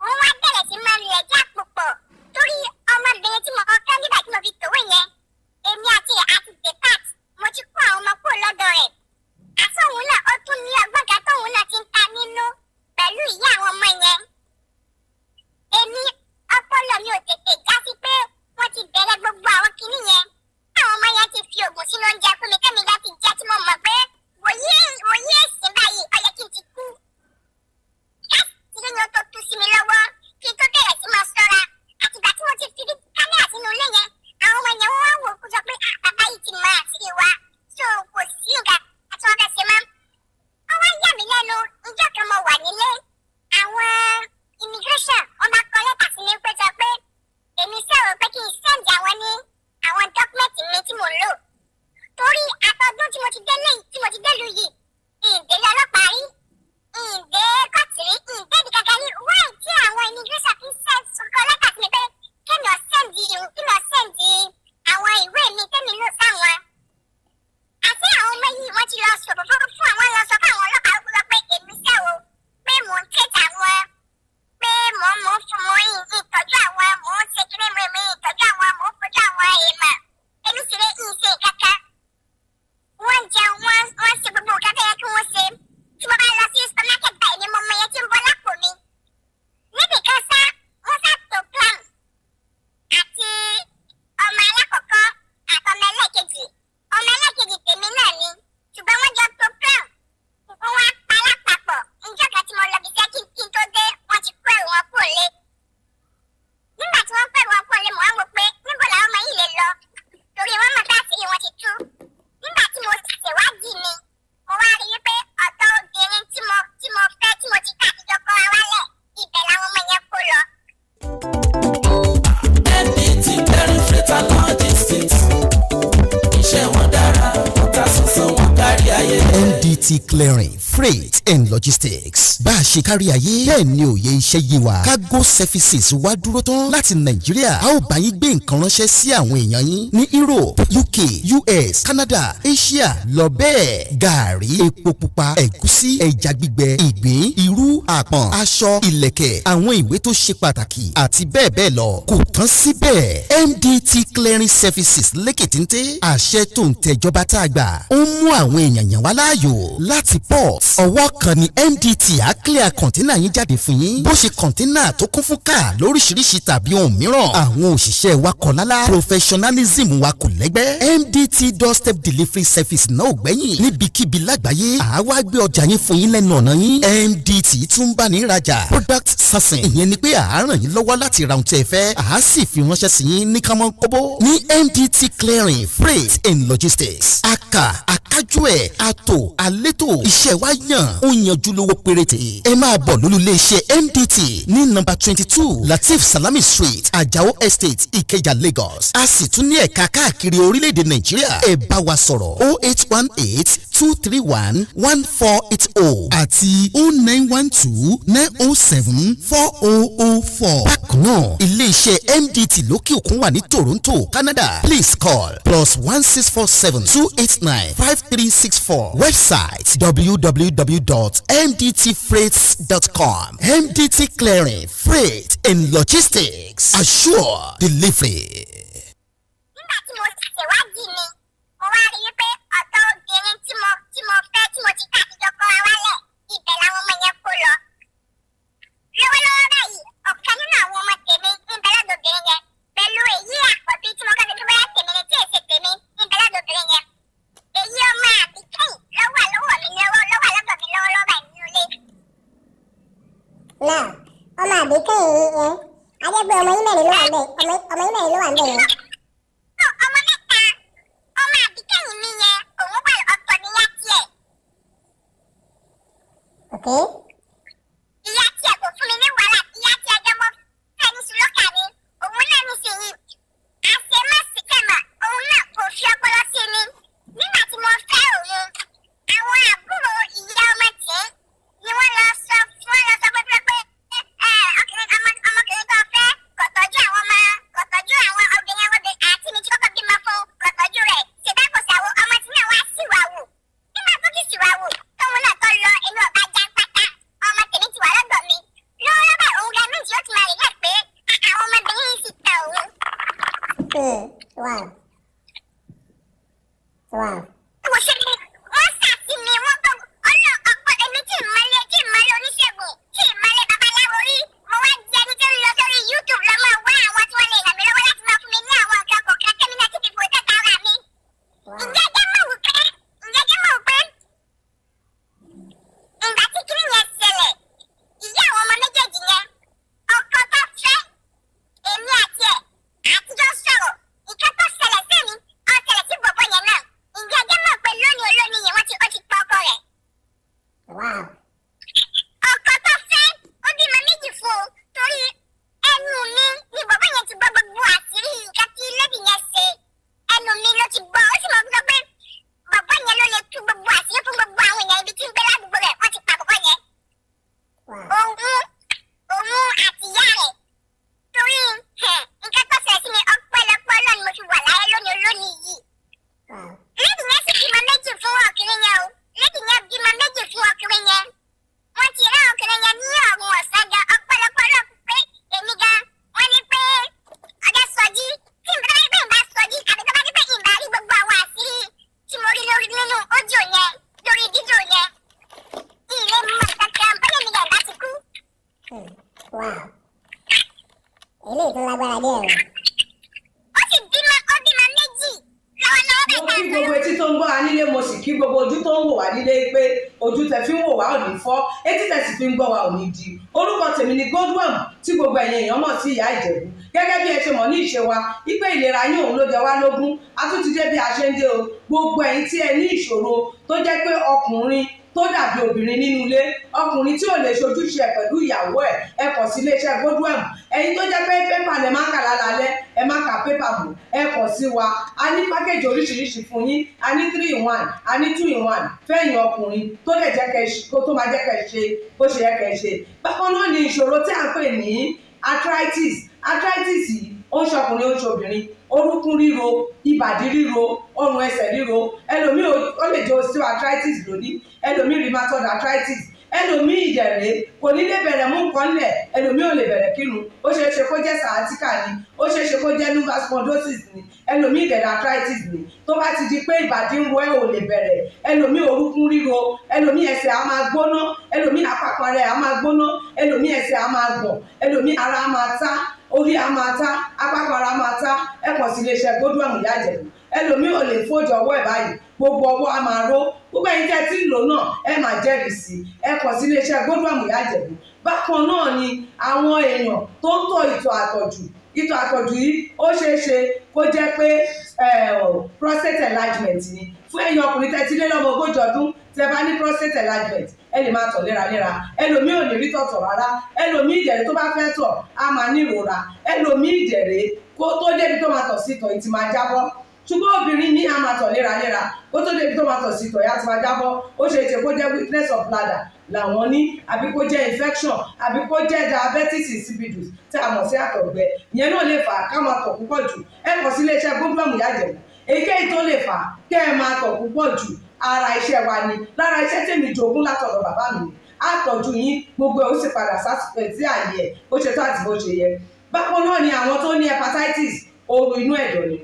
wọ́n wá bẹ̀rẹ̀ sí máa lẹ̀ jẹ́ àpòpọ̀ torí ọmọbìnrin tí mo fẹ́ ní báyìí tí mo fi tòwé yẹn èmi àti depart mo ti kó àwọn ọmọ kúrò lọ́dọ̀ rẹ̀ àṣọ òun náà ó tún ní ọgbọ́n kan tóun náà ti ń ta nínú MDT Clearing, Freight and Logistics. Bá a ṣe kárí ayé bẹ́ẹ̀ ni òye iṣẹ́ yé wa. Cargo services wá dúró tán láti Nàìjíríà. A ó bá yín gbé nǹkan ránṣẹ́ sí àwọn èèyàn yín ní Europe, UK, US, Canada, Asia lọ bẹ́ẹ̀. Gààrí, epo pupa, ẹ̀gúsí, ẹja gbígbẹ, ìgbín, irú, àpọ̀n, aṣọ, ìlẹ̀kẹ̀, àwọn ìwé tó ṣe pàtàkì àti bẹ́ẹ̀ bẹ́ẹ̀ lọ. Kò tán síbẹ̀. MDT Clearing Services lékè téńté. Àṣẹ tó ń tẹjọba tá a gbà. Ó mú àwọn èèyàn yàn wá láàyò láti port. Ọwọ́ kan ni MDT á clear kọ̀ńténà yín jáde fún yín. Bó ṣe kọ̀ńténà tó kún fún káà lóríṣiríṣi tàbí ohun mìíràn. Àwọn òṣìṣẹ́ wa kọ̀ lálá. Professionalism wa kò lẹ́gbẹ́. MDT doorstep delivery service náà ò gbẹ́yìn. Níbikíbi lágbàáyé àwa gbé ọjà yín fún yín lẹ́nu ọ̀nà yín. MDT tún bá ní ìrajà. Product sourcing. Ìyẹn ni pé à á ràn yín lọ́wọ́ láti ra ohun tí ẹ fẹ́. À á sì fi ránṣẹ́ sí yín ní kánmọ́ kóbó. Ní MDT Clearing, Freight and Logistics. Akájú ẹ̀, àtò, àlétò. Iṣẹ́ wa yàn. Ó yanjú lówó péréte. Ẹ máa bọ̀ lólulẹ̀ iṣẹ́ MDT ní nọ́mbà 22 Latif Salami Street, Ajao Estate, Ikeja, Lagos. A sì tún ní ẹ̀ka káàkiri orílẹ̀-èdè Nàìjíríà. Ẹ bá wa sọ̀rọ̀ 0818-231-1480 àti 0912-907-4004. Bákan náà, ilé-iṣẹ́ MDT lókè òkun wà ní Toronto, Canada. Please call +1647-289-5364. Website www.mdtfreights.com. MDT Clearing, Freight and Logistics. Assure delivery. Nígbà tí mo ṣèwádìí mi, mo wá rí i pé ọ̀dọ́ obìnrin tí mo fẹ́ tí mo ti ká àtijọ́ kọ́ wa wálẹ̀, ibẹ̀ làwọn ọmọ yẹn kó lọ. Lọ́wọ́lọ́wọ́ báyìí, ọ̀kan nínú àwọn ọmọ tèmi ń bẹ lọ́dọ̀bìnrin yẹn pẹ̀lú èyí àkọ́bí tí mo kọ́ fi bóyá tèmi ni tí èsè tèmi ń bẹ lọ́dọ̀bìnrin yẹn. Èyí ọmọ àbíkẹ́yìn lọ́wọ́ lọ́wọ́ mi lọ́wọ́ lọ́dọ̀ mi lọ́wọ́lọ́wọ́ báyìí nínú ilé. Náà ọmọ àbíkẹ́yìn yẹn adẹ́gbẹ́ ọmọ yín mẹ́rin ló wà ń bẹ̀ ọmọ yín mẹ́rin ló wà ń bẹ̀ yẹn. Ọmọ mẹ́ta ọmọ àbíkẹ́yìn mi yẹn òun wà ọ̀tọ̀ níyà tiẹ̀. Okay. Ìyá tiẹ̀ kò fún mi ní wàhálà ìyá tiẹ̀ jẹ́ mọ́ fẹ́ni sùlọ́kà mi òun náà ní sèyí. Àṣẹ má sì kẹ́mà òun náà kò fi ọpọlọ sí mi. Nígbà tí mo fẹ́ òun àwọn àbúrò ìyá ọmọ tẹ̀ ni wọ́n lọ sọ pé ọmọkùnrin tó fẹ́ kò tọ́jú àwọn ọmọ kò tọ́jú àwọn obìnrin àti mi tí kọ́kọ́ bímọ fún kò tọ́jú rẹ̀ ṣèdá kò sàwọ́ ọmọ tí náà wá síwà wò nígbà tó kì síwà wò tóun náà tó lọ inú ọba já pátá ọmọ tèmi ti wà lọ́dọ̀ mi lọ́wọ́lọ́wọ́ òun ga méjì ó ti máa rí lẹ́ pé àwọn ọmọbìnrin yìí sì tẹ òun. Wow. Wow. Mo ṣe ni wọ́n sàtì mi wọ́n tó ọ̀nà ọ̀pọ̀ èmi tí ìmọ̀lẹ̀ oníṣègùn tí ìmọ̀lẹ̀ babaláwo rí mo wá di ẹni tó ń lọ sórí YouTube lọ máa wá àwọn tí wọ́n lè ràn mí lọ́wọ́ láti máa fún mi ní àwọn nǹkan kọ̀ọ̀kan tẹ́mi náà ti fi bò tẹ́ta ara mi. Ǹjẹ́ jẹ́ mọ̀ wípé ìgbà tí kiri yẹn ṣẹlẹ̀ ìyá àwọn ọmọ méjèèjì yẹn ọkọ tó fẹ́ èmi àti ẹ̀ àtijọ́ sọ̀rọ̀ ìkẹ́ tó ṣẹlẹ̀ sẹ́mi ó ṣẹlẹ̀ sí bọ̀bọ̀ yẹn náà. Ǹjẹ́ jẹ́ mọ̀ pé lónìí olónìí yẹn ó ti pọ̀ ọkọ rẹ̀. Wow. Ọkọ tó fẹ́ ó bímọ méjì fún un torí ẹnu mi ni bọ̀bọ̀ yẹn ti gbọ́ gbogbo àṣírí nǹkan tí lẹ́bí yẹn ṣe ẹnu mi ló ti gbọ́ ó sì mọ̀ gbọ́ pé bọ̀bọ̀ yẹn ló lè tú gbogbo àṣírí fún gbogbo àwọn èèyàn ibi tí ń gbé ládùúgbò rẹ̀ wọ́n ti pa bọ̀bọ̀ yẹn. Òun àti ìyá rẹ̀ torí nǹkan tó ṣẹlẹ̀ sí mi ọpẹ́lọpẹ́ Ọlọ́run mo fi wà láyé lónìí olónìí yìí. Lẹ́bí yẹn sì bímọ méjì fún ọkùnrin yẹn o lẹ́bí yẹn bímọ méjì fún ọkùnrin yẹn. Wọ́n ti rán ọkùnrin yẹn ní ọ̀run ọ̀sán gan ọpẹ́lọpẹ́ Ọlọ́run pé èmi gan wọ́n ní pé ọjà sọjí tí n bá rí pé n bá sọjí àbí tó bá rí pé n bá rí gbogbo àwọn àṣírí tí mo rí lórí nínú ọjọ́ yẹn lórí fídíò yẹn ilé mọ̀ kankan bóyá mi yẹn bá ti kú. Wow. Eléyìí tó lágbára díẹ̀ o. Ó sì bímọ méjì lọ́wọ́lọ́wọ́ mo kí gbogbo etí tó ń gbọ́ wa nílé mo sì kí gbogbo ojú tó ń wò wá nílé pé ojú tẹ fi ń wò wá ò ní fọ́ etí tẹ sì fi ń gbọ́ wa ò ní di. Orúkọ tèmi ni Godwin tí gbogbo ẹ̀yin èèyàn mọ̀ sí ìyá Ìjẹ̀bú gẹ́gẹ́ bí ẹ ṣe mọ̀ ní ìṣe wa wípé ìlera yín òun ló jẹ wá lógún a tún ti dé bí a ṣe ń dé o gbogbo ẹ̀yin tí ẹ ní ìṣòro tó jẹ́ pé ọkùnrin tó dàbí obìnrin nínú ilé, ọkùnrin tí ò lè ṣojúṣe ẹ̀ pẹ̀lú ìyàwó ẹ̀, ẹ kàn sí iléeṣẹ́ Godwin. Ẹ̀yin tó jẹ́ pé pépà lẹ máa ń kà lálálẹ́, ẹ má ka pépà mọ́, ẹ kàn sí wa. A ní pákéjì oríṣiríṣi fún yín, a ní 3-in-1, a ní 2-in-1 fẹ́yìn ọkùnrin tó lè jẹ́ tó máa jẹ́ kẹ́ ṣe bó ṣe yẹ kẹ́ ṣe. Bákan náà ni ìṣòro tí a ń pè ní arthritis yìí, ó ń ṣọkùnrin ó ń ṣobìnrin, orúnkún ríro, ìbàdí ríro, ọrùn ẹsẹ̀ ríro, ẹlòmíì ó lè jẹ́ osteoarthritis lónìí, ẹlòmíì rheumatoid arthritis, ẹlòmíì ìdẹ̀rẹ̀ kò ní lè bẹ̀rẹ̀ mú nǹkan lẹ̀, ẹlòmíì ò lè bẹ̀rẹ̀ kírun, ó ṣeé ṣe kó jẹ́ sciatica ni, ó ṣeé ṣe kó jẹ́ lumbar spondylosis ni, ẹlòmíì ìdẹ̀rẹ̀ arthritis ni. Tó bá ti di pé ìbàdí ń wọ ẹ̀ ò lè bẹ̀rẹ̀, ẹlòmíì orúnkún ríro, ẹlòmíì ẹsẹ̀ á máa gbóná, ẹlòmíì àpapọ̀ rẹ̀ á máa gbóná, ẹlòmíì ẹsẹ̀ á máa gbọ̀n, ẹlòmíì ara á máa tá, orí á máa tá, àpapọ̀ ara á máa tá. Ẹ kàn sí iléeṣẹ́ Godwin Ìyá Ìjẹ̀bú. Ẹlòmíì ò lè fojú ọwọ́ ẹ̀ báyìí, gbogbo ọwọ́ á máa ró. Gbogbo ẹ̀yin tẹ́ tí ń lò náà ẹ máa jẹ́rìí sí i. Ẹ kàn sí iléeṣẹ́ Godwin Ìyá Ìjẹ̀bú. Bákan náà ni àwọn èèyàn tó ń tọ̀ ìtọ̀ àtọ̀jù yìí ó ṣeé ṣe kó jẹ́ pé prostate enlargement ni. Fún ẹ̀yin ọkùnrin tẹ́ ti lé lọ́mọ 40 ọdún tẹ́ bá ní prostate enlargement, ẹ lè máa tọ̀ léraléra, ẹlòmíì ò ní rí tọ̀tọ̀ rárá, ẹlòmíì ìdẹ̀rẹ̀ tó bá fẹ́ tọ̀ á máa ní ìrora, ẹlòmíì ìdẹ̀rẹ̀ kó tó débi tó máa tọ̀ sí ìtọ̀ yìí ti máa jábọ́. Ṣùgbọ́n obìnrin ní a máa tọ̀ léraléra kó tó débi tó máa tọ̀ sí ìtọ̀ yìí á ti máa jábọ́. Ó ṣe é ṣe kó jẹ́ weakness of bladder làwọn ní, àbí kó jẹ́ infection, àbí kó jẹ́ diabetes insipidus tí a mọ̀ sí àtọ̀gbẹ. Ìyẹn náà lè fà á ká máa tọ̀ púpọ̀ jù. Ẹ kàn sí iléeṣẹ́ Godwin Ìyá Ìjẹ̀bú. Èyíkéyìí tó lè fà á kẹ́ ẹ máa tọ̀ púpọ̀ jù, ara iṣẹ́ wa ni, lára iṣẹ́ tèmi jogún látọ̀dọ̀ bàbá mi. Àtọ̀jù yín gbogbo ẹ̀ ó sì padà sí àyè ẹ̀ bó ṣe tó àti bó ṣe yẹ. Bákan náà ni àwọn tó ní hepatitis, ooru inú ẹ̀dọ̀ ni.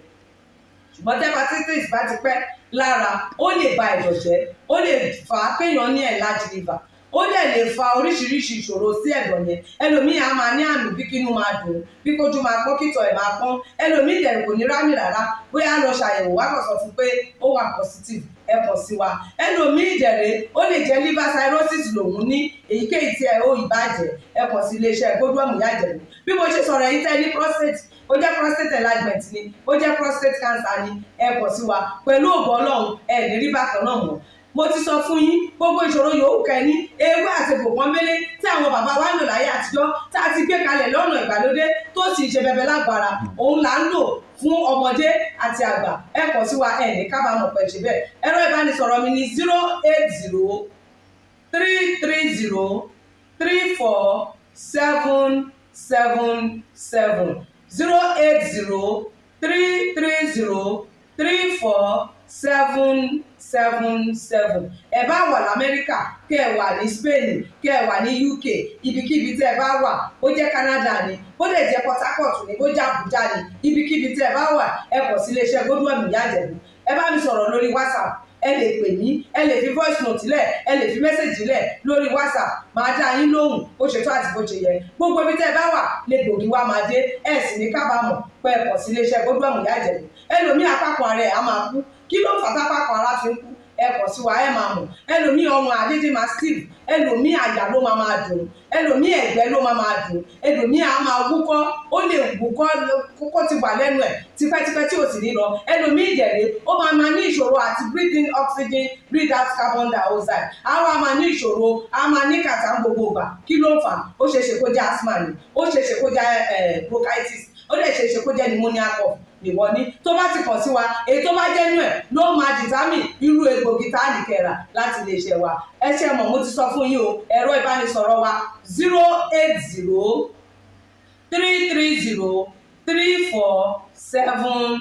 Ṣùgbọ́n tí hepatitis bá ti pẹ́ lára, ó lè ba ẹ̀dọ̀ jẹ́, ó lè fà á kéèyàn ní enlarged liver, ó dẹ̀ lè fa oríṣiríṣi ìṣòro sí ẹ̀dọ̀ yẹn. Ẹlòmíì á máa ní àmì bí kínú máa dùn, bí kójú máa pọ́n, kítọ̀ ẹ̀ máa pọ́n. Ẹlòmíì ìdẹ̀rù kò ní rámì rárá, bóyá lọ ṣàyẹ̀wò wá kàn sọ fún pé ó wà positive, ẹ kàn sí wa. Ẹlòmíì ìdẹ̀rẹ̀ ó lè jẹ́ liver cirrhosis lòun ní, èyíkéyìí tí ẹ ó ìbàjẹ́, ẹ kàn sí iléeṣẹ́ Godwin Ìyá Ìjẹ̀bú. Bí mo ṣe sọ̀rọ̀ yìí tẹ́ ní prostate, ó jẹ́ prostate enlargement ni, ó jẹ́ prostate cancer ni, ẹ kàn sí wa. Pẹ̀lú ògo Ọlọ́run ẹ ní rí bákan náà mọ́. Mo ti sọ fún yín gbogbo ìṣòro yòówù kẹ́ ní, ewé àti egbò pọ́nbélé tí àwọn bàbá wa ń lò láyé àtijọ́ tá a ti gbé kalẹ̀ lọ́nà ìgbàlódé tó sì ṣe bẹbẹ lágbára, òun là ń lò fún ọmọdé àti àgbà. Ẹ kàn sí wa, ẹ ní kábàámọ̀ pẹ̀ ṣe bẹ́ẹ̀. Ẹ̀rọ ìbánisọ̀rọ̀ mi ni 080-330-34777 080-330-34777. Ẹ bá wà l'Amẹ́ríkà, kẹ́ ẹ wà ní Spain, kẹ́ ẹ wà ní UK, ibikíbi tẹ́ ẹ bá wà, ó jẹ́ Canada ni, ó lè jẹ́ Port Harcourt ni, ó jẹ́ Abuja ni, ibikíbi tẹ́ ẹ bá wà, ẹ kàn sí iléeṣẹ́ Godwin Ìyá Ìjẹ̀bú. Ẹ bá mi sọ̀rọ̀ lórí WhatsApp, ẹ lè pè mí, ẹ lè fi voice note lẹ̀, ẹ lè fi message lẹ̀ lórí WhatsApp, máa dá yín lóhùn bó ṣe tó àti bó ṣe yẹ. Gbogbo ibi tẹ́ ẹ bá wà lè gbòógì wá máa dé, ẹ sì ní kábàámọ̀ pé ẹ kàn sí iléeṣẹ́ Godwin Ìyá Ìjẹ̀bú. Ẹlòmíì apákan ara ẹ̀ á máa kú, kí ló fà tápákan ara fi ń kú? Ẹ kàn sí wa, ẹ máa mọ̀. Ẹlòmíì ọrùn àdédé máa stiff, ẹlòmíì àyà ló máa dùn, ẹlòmíì ẹ̀gbẹ́ ló máa dùn, ẹlòmíì á máa wúkọ́, ó lè wúkọ́ kókó ti wà lẹ́nu ẹ̀ tipẹ́tipẹ́ tí ò sì ní lọ. Ẹlòmíì ìdẹ̀rẹ̀ ó máa ní ìṣòro àti breathe in oxygen, breathe out carbon dioxide. Àwa máa ní ìṣòro, á máa ní kàtà gbogbo ìgbà. Kí ló fà á? Ó ṣeéṣe kó jẹ́ asthma ni, ó ṣeéṣe kó jẹ́ bronchitis, ó lè ṣeéṣe kó jẹ́ pneumonia cough nìwọ ní. Tó bá ti kàn sí wa, èyí tó bá jẹ́ nú ẹ̀ ló máa determine irú egbògi tá a lè kẹ́ra láti lè ṣe wa. Ẹ ṣe mọ̀, mo ti sọ fún yín o, ẹ̀rọ ìbánisọ̀rọ̀ wa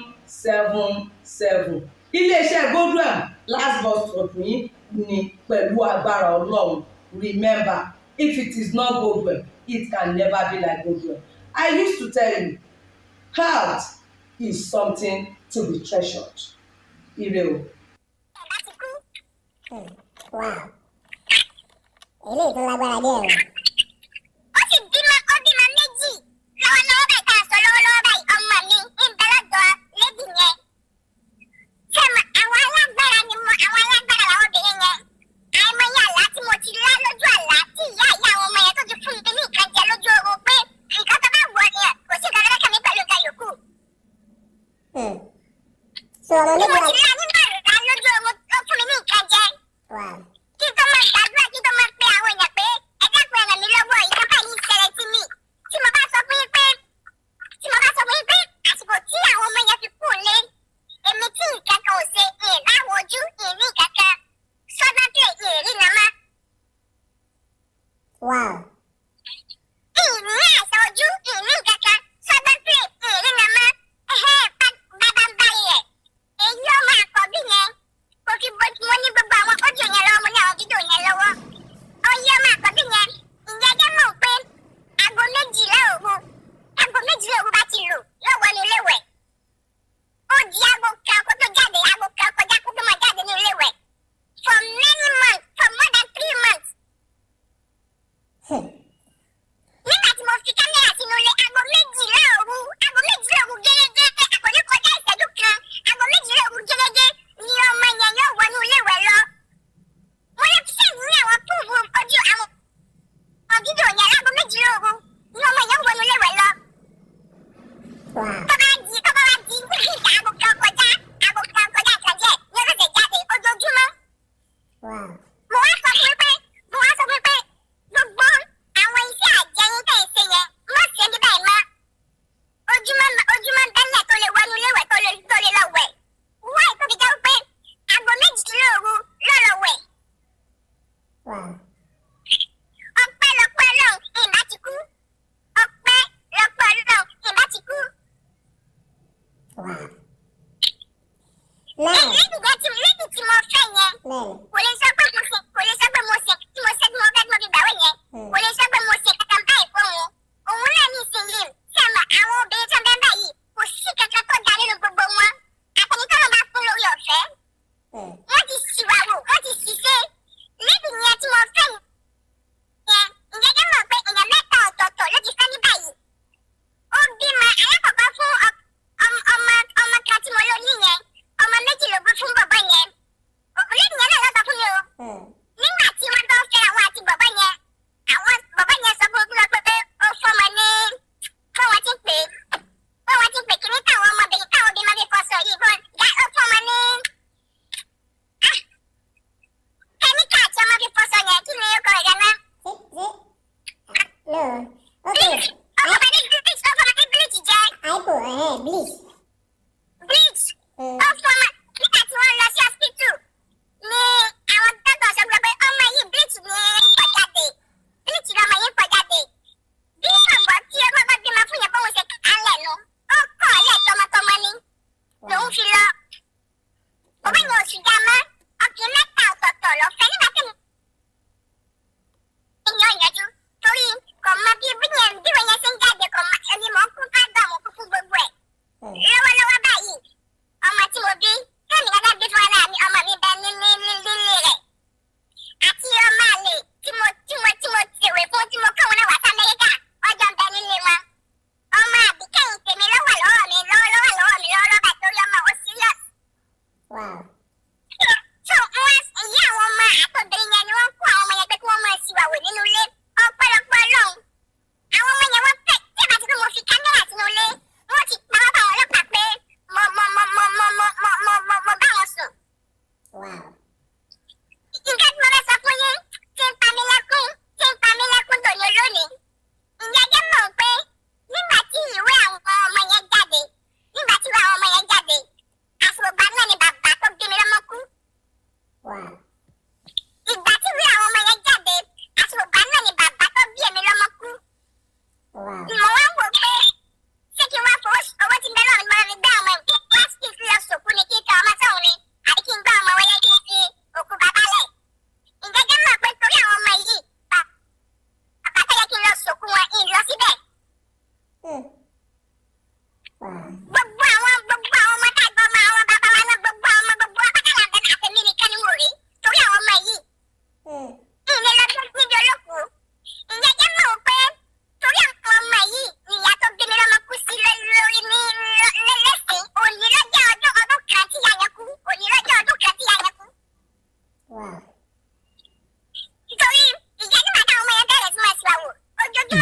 080-330-34777. Iléeṣẹ́ Godwin last bus stop yín ni pẹ̀lú agbára Ọlọ́run. Remember, if it is not Godwin, it can never be like Godwin. I used to tell you, health is something to be treasured. Ire o. Wow. Eléyìí tó lágbára díẹ̀ o. Ó sì bímọ méjì lọ́wọ́lọ́wọ́ báyìí tá a sọ lọ́wọ́lọ́wọ́ báyìí ọmọ mi ń bẹ lọ́dọ̀ lébì yẹn. Ṣé àwọn alágbára làwọn obìnrin yẹn? Àìmọye àlá tí mo ti lá lójú àlá tí ìyá àwọn ọmọ yẹn tó ti fún mi ní nǹkan jẹ lójú oorun pé nǹkan tó bá wù ọ́ nìyẹn kò sí nǹkan lọ́kàn mi pẹ̀lú nǹkan yòókù. So ọmọ méjì wà. Tí mo ti lá nígbà rà lójú oorun tó fún mi ní nǹkan jẹ. Wow. Kí n tó máa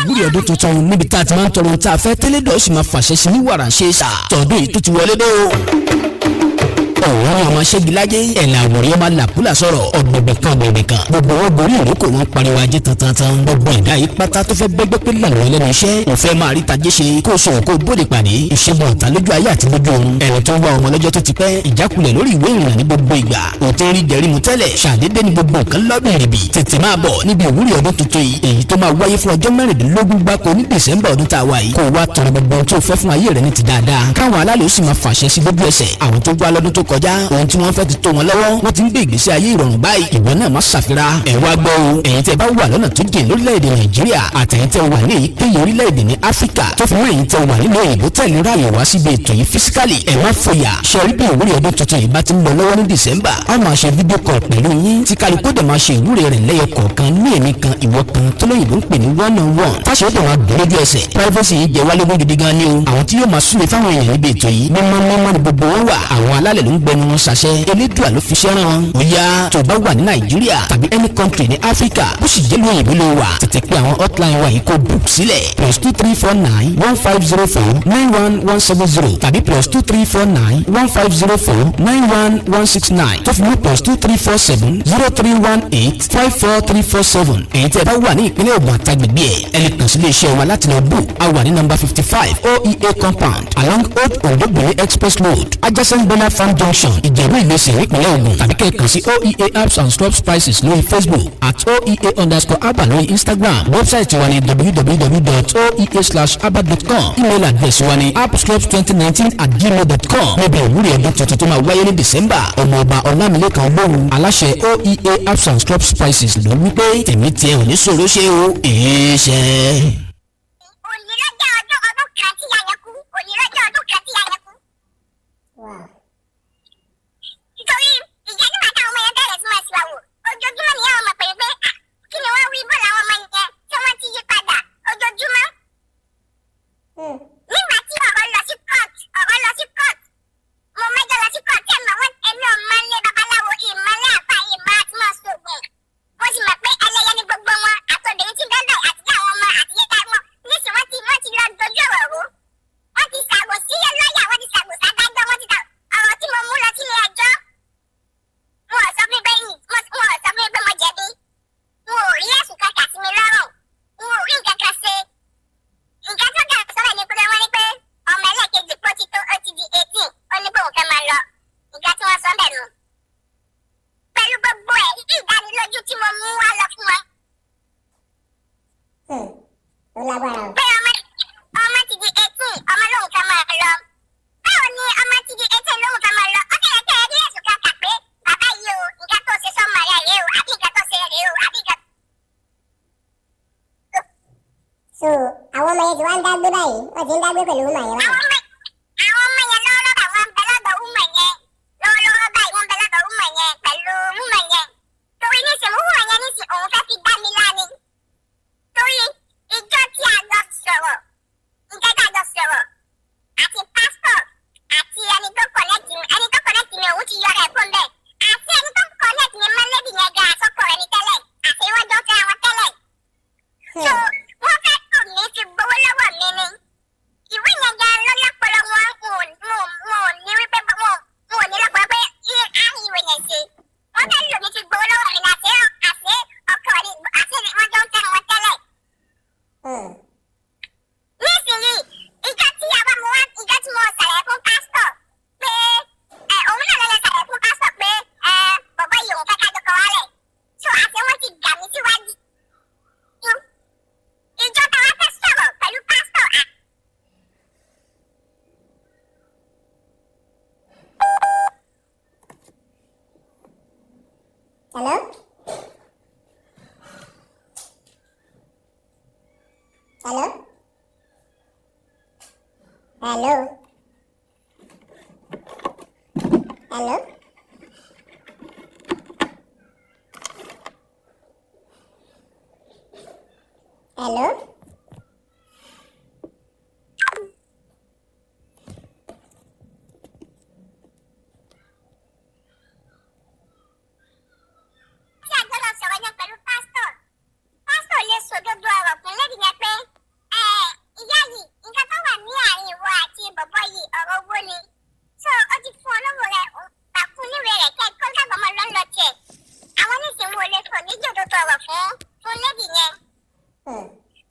ìwúrí ọdún tuntun níbi tá a ti máa ń tọrọ tá a fẹ́ tẹ́lẹ̀ dọ̀ sì máa fàṣẹ sí ní wàrà ṣe é sà tọdún yìí tó ti wọlé dé o. ọ̀rọ̀ ọmọ ṣẹ́gi lájẹ́ ẹ̀là àwòrán ọmọ làkúlà sọ̀rọ̀ ọ̀gbẹ̀gbẹ̀ kan gbogbo wọn gorí ìrókò wọn pariwo ajé tantan gbogbo ẹ̀dá yìí pátá tó fẹ́ gbẹ́gbẹ́ pé lànà lẹ́nu iṣẹ́ kò fẹ́ máa rí tajé ṣe kó sọ̀rọ̀ kó bóde pàdé ìṣẹ́gun ọ̀tá lójú ayé àti lójú ọ̀run ẹni tó ń wá ọmọ lọ́jọ́ tó ti pẹ́ ìjákulẹ̀ lórí ìwé ìrìnnà ní gbogbo ìgbà òtún rí jẹ̀rí mu tẹ́lẹ̀ ṣàdédé ní gbogbo nǹkan lọ́bìn rìbì tètè máa bọ̀ níbi ìwúrí ọdún tuntun yìí èyí tó máa wáyé fún ọjọ́ mẹ́rìndínlógún gbáko ní dẹ̀sẹ̀mbà ọdún tá a wà yìí kó wá tọrọ gbogbo tó fẹ́ fún ayé rẹ̀ ní ti dáadáa káwọn alálẹ̀ ó sì máa fàṣẹ sí lójú ẹsẹ̀ àwọn tó wá lọ́dún tó kọjá ohun tí wọ́n fẹ́ ti tó wọn lọ́wọ́ wọ́n ti ń gbé ìgbésí ayé ìrọ̀rùn báyìí ìwọ náà má ṣàfira ẹ̀ wá gbọ́ o ẹ̀yin tẹ́ bá wà lọ́nà tó jìn lórílẹ̀‐èdè nàìjíríà àtẹ̀yin tẹ́ wà ní èyíkéyìí orílẹ̀‐èdè ní áfíríkà tó fi wọ́n ẹ̀yin tẹ́ wà nínú òyìnbó tẹ̀lé ráàyè wá síbi ètò yìí físíkàlì ẹ̀ má fòyà sọ̀rí bí ìwúrí ọdún tuntun yìí bá ti ń lọ lọ́wọ́ ní dẹ̀sẹ̀mbà a máa ṣe fídíò kọ̀ọ̀ pẹ̀lú yín tí kálukú dẹ̀ máa ṣe ìwúrí rẹ̀ lẹ́yọ kọ̀ọ̀kan ní èmi kan ìwọ kan tó lóyìnbó ń pè ní one-on-one táṣe ó dẹ̀ máa dùn lójú ẹsẹ̀ privacy yìí jẹ́ wálé gidi gan ni o àwọn tí yóò máa súnlẹ̀ fáwọn èèyàn níbi ètò yìí mímọ́ ni gbogbo wọn wà àwọn alálẹ̀ ló ń gbẹnu wọn ṣàṣẹ elédùà ló fi ṣẹ́ràn wọn. ó yá tó bá wà ní nàìjíríà tàbí any country ní áfíríkà bó sì jẹ́ lóyìn ìbílẹ̀ wà tètè pé àwọn hotline wa yìí kó book sílẹ̀ +234915049170 tàbí +234915049169 tó fi mú +234703185437. èyí tẹ́ bá wà ní ìpínlẹ̀ Ògùn àtàgbègbè ẹ̀ lè kàn sí iléeṣẹ́ wa láti lọ book. a wà ní number 55 OEA compound along Old Oldobere Express Road adjacent Bona Farm Junction Ìjẹ̀bú Ìlẹsẹ̀ ìpínlẹ̀ Ògùn tàbí kẹ́ kàn sí OEA Herbs and Stop Spices lórí Facebook @OEA_Abba lórí Instagram. wẹ́bsáìtì wa ní www.oea/abba.com. email address wa ní appscopes2019@gmail.com. níbi ìwúrí ọdún tuntun tó máa wáyé ní December. ọmọọba Ọlámilékan Olóhùn aláṣẹ OEA Herbs and Stop Spices ló wí pé tèmi tiẹ̀ ò ní sọ̀rọ̀ ṣe o èé ṣe.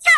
So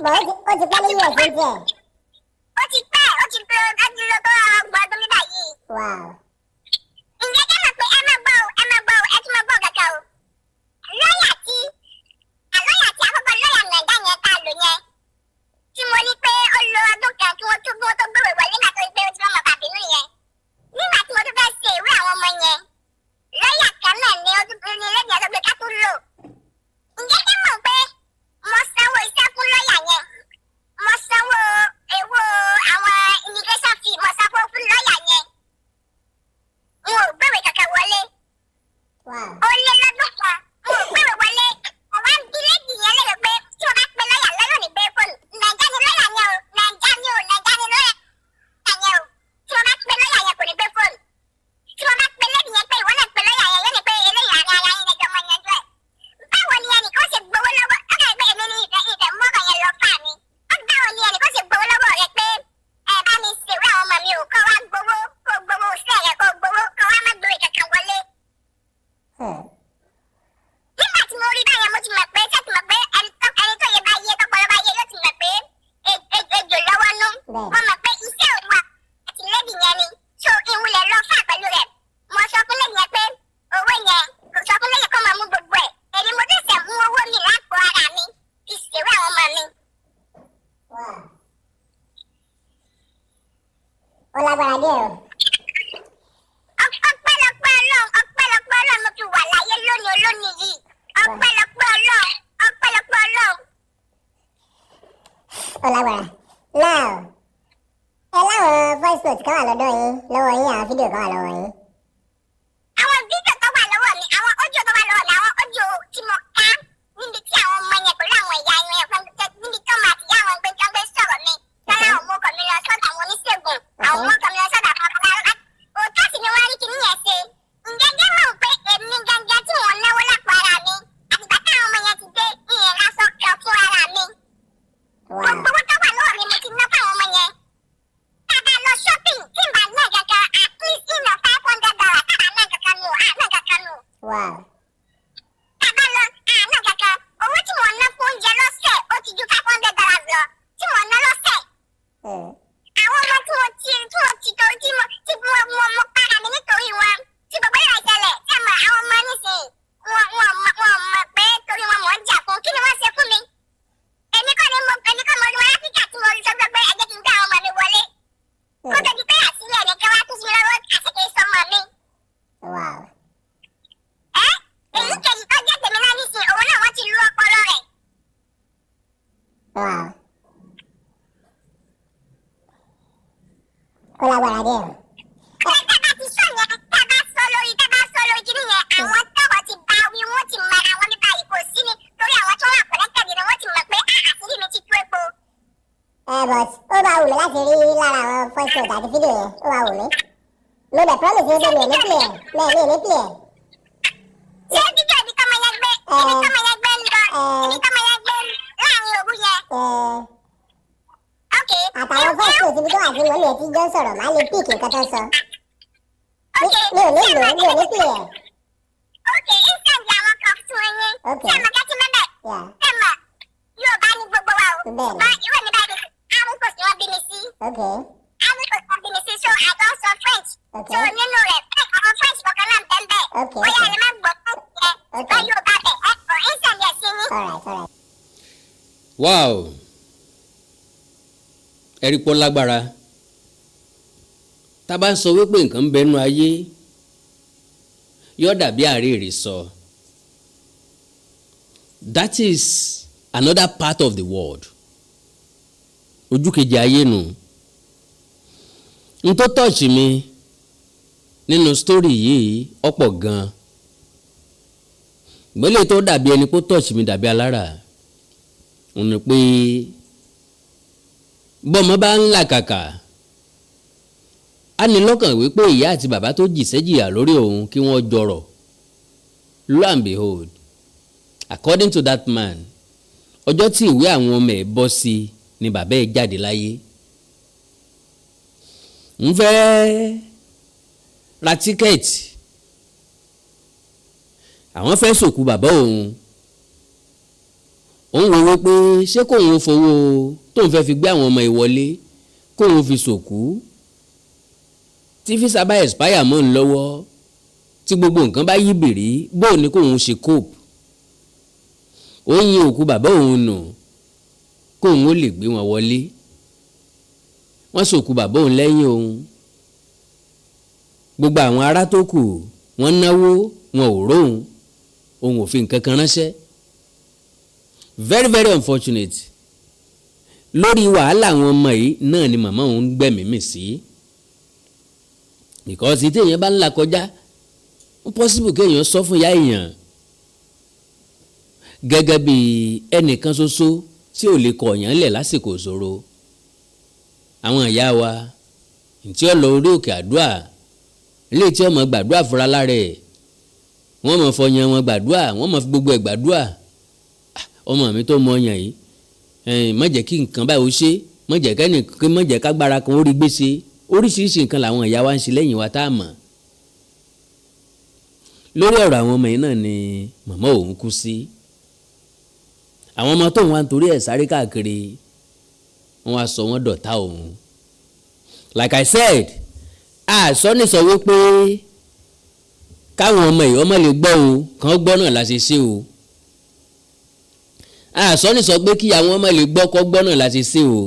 ó ti pẹ́ ní US ní tiẹ̀. Ó ti pẹ́ láti lọ tó ọgbọ̀n ọdún nígbà yìí. Wow. Ǹjẹ́ kẹ́ mọ̀ pé ẹ máa gbọ́ o, ẹ tún máa gbọ́ kàkà o. Lọ́ọ̀yà tí àkọ́kọ́ lọ́ọ̀yà Nàìjíríà yẹn tá a lò yẹn. Tí mo ní pé ó lo ọdún kan kí wọ́n tó gbòòrò wọlé nígbà tó gbé ojú ọmọ bàbínú yẹn. Nígbà tí mo tún fẹ́ ṣe ìwé àwọn ọmọ yẹn, lọ́ọ̀yà kan náà ni lẹ́yìn ọdún pé ká tún lò. Ǹjẹ́ kẹ́ mọ̀ pé mo sanwó iṣẹ́ fún lọ́ọ̀yà yẹn? Mo sanwó èwo àwọn immigration fee, mo sanwó fún lọ́ọ̀yà yẹn. N ò gbéwèé kankan wọlé. Wow. Ó lé lọ́dún kan, n ò gbéwèé wọlé. Ọ̀wá ń bi léèdì yẹn lérò pé tí o bá pe lọ́ọ̀yà lọ́yọ̀ ní gbé fóònù. Nàìjíríà ni lọ́ọ̀yà yẹn o, Nàìjíríà ni lọ́ọ̀yà yẹn o. Tí o bá pe lọ́ọ̀yà yẹn kò ní gbé fóònù. Tí o bá pe léèdì yẹn pé ìwọ náà pe lọ́ọ̀yà yẹn yóò ní pé eléyìí ara yín lẹ́jọ́ mọ́ yẹn jọ ẹ̀. Báwo ni ẹnìkan ṣe gbowó lọ́wọ́? Ó dàbí pé èmi ní ìfẹ́ mọ́kàn yẹn lọ fà mí. Báwo ni ẹnìkan ṣe gbowó lọ́wọ́ rẹ pé ẹ bá mi ṣèwé àwọn ọmọ mi ò kọ́ wá gbowó sílẹ̀ yẹn kọ́ gbowó kọ́ wá má gbowó kankan wọlé. Nígbà tí mo rí báyẹn mo ti mọ̀ pé ṣé ti mọ̀ pé ẹni tó yẹ bá yé tọpọlọ bá yé yóò ti mọ̀ pé ejò lọ́wọ́ nú. Mo mọ̀ pé iṣẹ́ òun àti lẹ́dì yẹn ni. So ìwúlẹ̀ lọ fà pẹ̀lú rẹ̀. Mo sọ fún lẹ́yìn yẹn pé owó yẹn kò sọ fún lẹ́yìn kó máa mú gbogbo ẹ̀. Èmi mo tẹ̀sẹ̀ mú owó mi lápò ara mi fi ṣèwé àwọn ọmọ mi. Wow. Ó lágbára díẹ̀ o. Ọpẹ́lọpẹ́ Ọlọ́run mo fi wà láyé lónìí yìí. Ọpẹ́lọpẹ́ Ọlọ́run. Ó lágbára. Now, ẹ láwọn voice note kan wà lọ́wọ́ yín àwọn fídíò kan wà lọ́wọ́ yín. Àwọn fídíò tó wà lọ́wọ́ mi, àwọn ọ́díò tó wà lọ́wọ́ mi, àwọn ọ́díò tí mo ká níbi tí àwọn ọmọ yẹn pẹ̀lú àwọn ìyá yẹn fún níbi tí ọmọ àti ìyá àwọn gbé sọ̀rọ̀ mi. Lọ́la àwọn ọmọkọ̀ mi lọ sọ́dọ̀ àwọn oníṣègùn, àwọn ọmọkọ̀ mi lọ sọ́dọ̀ àwọn ọmọkọ̀. Òótọ́ sì ni wọ́n rí kinní yẹn ṣe. Ǹjẹ́ jẹ́ mọ̀ pé èmi gangan tí wọ́n náwó lápò ara mi, àtìgbà táwọn ọmọ yẹn ti dé ìyẹn lásán kan fún ara mi. Gbogbo owó tó wà lọ́wọ́ mi mo ti ná fáwọn ọmọ yẹn. Tàbá lọ shopping tí n bá náà gangan at least ìnà $500 tàbá náà gangan nù. Wow. Tàbá lọ náà gangan owó tí wọ́n ná fún oúnjẹ lọ́sẹ̀ ó ti ju $500 lọ tí wọ́n ná lọ́sẹ̀. Àwọn ọmọ tí mo para mi nítorí wọn tí gbogbo ìrìn ìṣẹ̀lẹ̀ ṣe mọ̀ àwọn ọmọ nísìnyí wọn mọ̀ pé torí wọn mọ̀ ń jà fún kí ni wọ́n ṣe fún mi. Èmi kọ́ mo rí wọn Áfíríkà tí mo rí sọ pé ẹ jẹ́ kí n gbé àwọn ọmọ mi wọlé. Kó tó di pé àṣírí ẹnìkan wá tún sí mi lọ́wọ́ àṣekè sọmọ mi. Wow. Èyí kejì tó jẹ́ tèmi náà nísìnyí òun náà wọ́n ti lu ọpọlọ rẹ̀. Wow. Ó lágbára díẹ̀ o. Tábà sọ lórí kíní yẹn, àwọn tọ́wọ́ ti bá wí wọ́n ti mọ àwọn nípa ìkó sí ni torí àwọn tó wà pẹ̀lẹ́tẹ̀dì ni wọ́n ti mọ̀ pé àṣírí mi ti tú epo. But ó máa wù mí láti rí lára àwọn voice note àti fídíò yẹn. Ó máa wù mí. Mo dẹ̀ promise yín pé mi ò ní play ẹ̀. Ṣé fídíò ibi tọ́mọ yẹn gbé ń lọ ibi tọ́mọ yẹn gbé láàrin òru yẹn? Ok. Àtàwọn voice note ibi tó wà sí mo lè ti jọ sọ̀rọ̀ máa lè pick nǹkan tó sọ. Mi ò ní play ẹ̀. Ok, instant àwọn kan fún yín. Okay. Ṣé àmọ́ kẹ́tí mẹ́bẹ̀? Yeah. Ṣé mọ̀ Yorùbá ní gbogbo wa o? Bẹ́ẹ̀ni. Ṣùgbọ́n ìwé mi báyìí Awikonko ni wọ́n bí mi sí. Okay. Awikonko bí mi sí so I don't sọ French. Okay. So nínú rẹ̀ àwọn French kọ̀ọ̀kan náà ń bẹ́ẹ̀ bẹ́ẹ̀. Okay, Bóyá okay. ẹ má gbọ́ ṣùgbọ́n Yorùbá bẹ̀ ọ̀ instant yẹn sí yín. Alright. wow ẹ̀rí pọ́ lágbára tá a bá ń sọ wípé nǹkan ń bẹnu ayé yóò dàbí àárẹ̀ sọ that is another part of the world ojú kejì ayé nù n tó tọ́ọ̀ṣì mi nínú sítórì yìí ọ̀pọ̀ gan-an gbélé tó dàbí ẹni kó tọ́ọ̀ṣì mi dàbí alára òun ni pé bọ́mọ bá ń làkàkà á ní lọ́kàn wípé ìyá àti bàbá tó jìṣẹ́jìyà lórí òun kí wọ́n jọrọ̀ lo and behold according to that man ọjọ́ tí ìwé àwọn ọmọ ẹ̀ bọ́ sí ni bàbá ẹ̀ jáde láyé ń fẹ́ ra tíkẹ́ẹ̀tì àwọn fẹ́ sòkú bàbá òun òun wò wípé ṣé kóun fowó tóun fẹ́ fi gbé àwọn ọmọ ìwọlé kóun fi sòkú tí físà bá expire mọ́ ń lọ́wọ́ tí gbogbo nǹkan bá yí bìrí bóun ni kóun ṣe cope. ó yin òkú bàbá òun nù kóun ó lè gbé wọn wọlé. wọ́n sòkú bàbá òun lẹ́yìn òun. gbogbo àwọn ará tó kù wọ́n náwó wọn ò róhun òun ò fi nǹkan kan ránṣẹ́. very very unfortunate. lórí wàhálà àwọn ọmọ yìí náà ni màmá òun gbẹ̀mímì sí. because tí èèyàn bá ń là kọjá ó possible kéèyàn sọ fún ìyá èèyàn gẹ́gẹ́ bí ẹnìkan ṣoṣo tí ò lè kọ̀ yàn lẹ̀ lásìkò ìṣòro. àwọn ìyá wa tí ó lọ orí òkè àdúrà ilé tí ọmọ gbàdúrà fúnra lára ẹ̀ wọ́n mọ̀ fọyàn wọn gbàdúrà wọ́n mọ̀ fi gbogbo ẹ̀ gbàdúrà. ọmọ mi tó mọ ọyàn yìí má jẹ́ kí nǹkan báyìí ó ṣe má jẹ́ kágbára kan ó rí gbèsè oríṣiríṣi nǹkan làwọn ìyá wa ń ṣe lẹ́yìn wa tá a mọ̀. lórí ọ̀rọ̀ àwọn ọmọ yìí náà ni màmá òun kú sí. àwọn ọmọ tóun wá ń torí ẹ̀ sáré káàkiri wọ́n wá sọ wọ́n dọ̀tá òun. like I said àsọ́ni sọ wípé káwọn ọmọ yìí ọmọ lè gbọ́ o kàn gbọ́ náà la ṣe ṣe o. àsọ́ni sọ pé kí àwọn ọmọ lè gbọ́ kọ́ gbọ́ náà la ṣe ṣe o.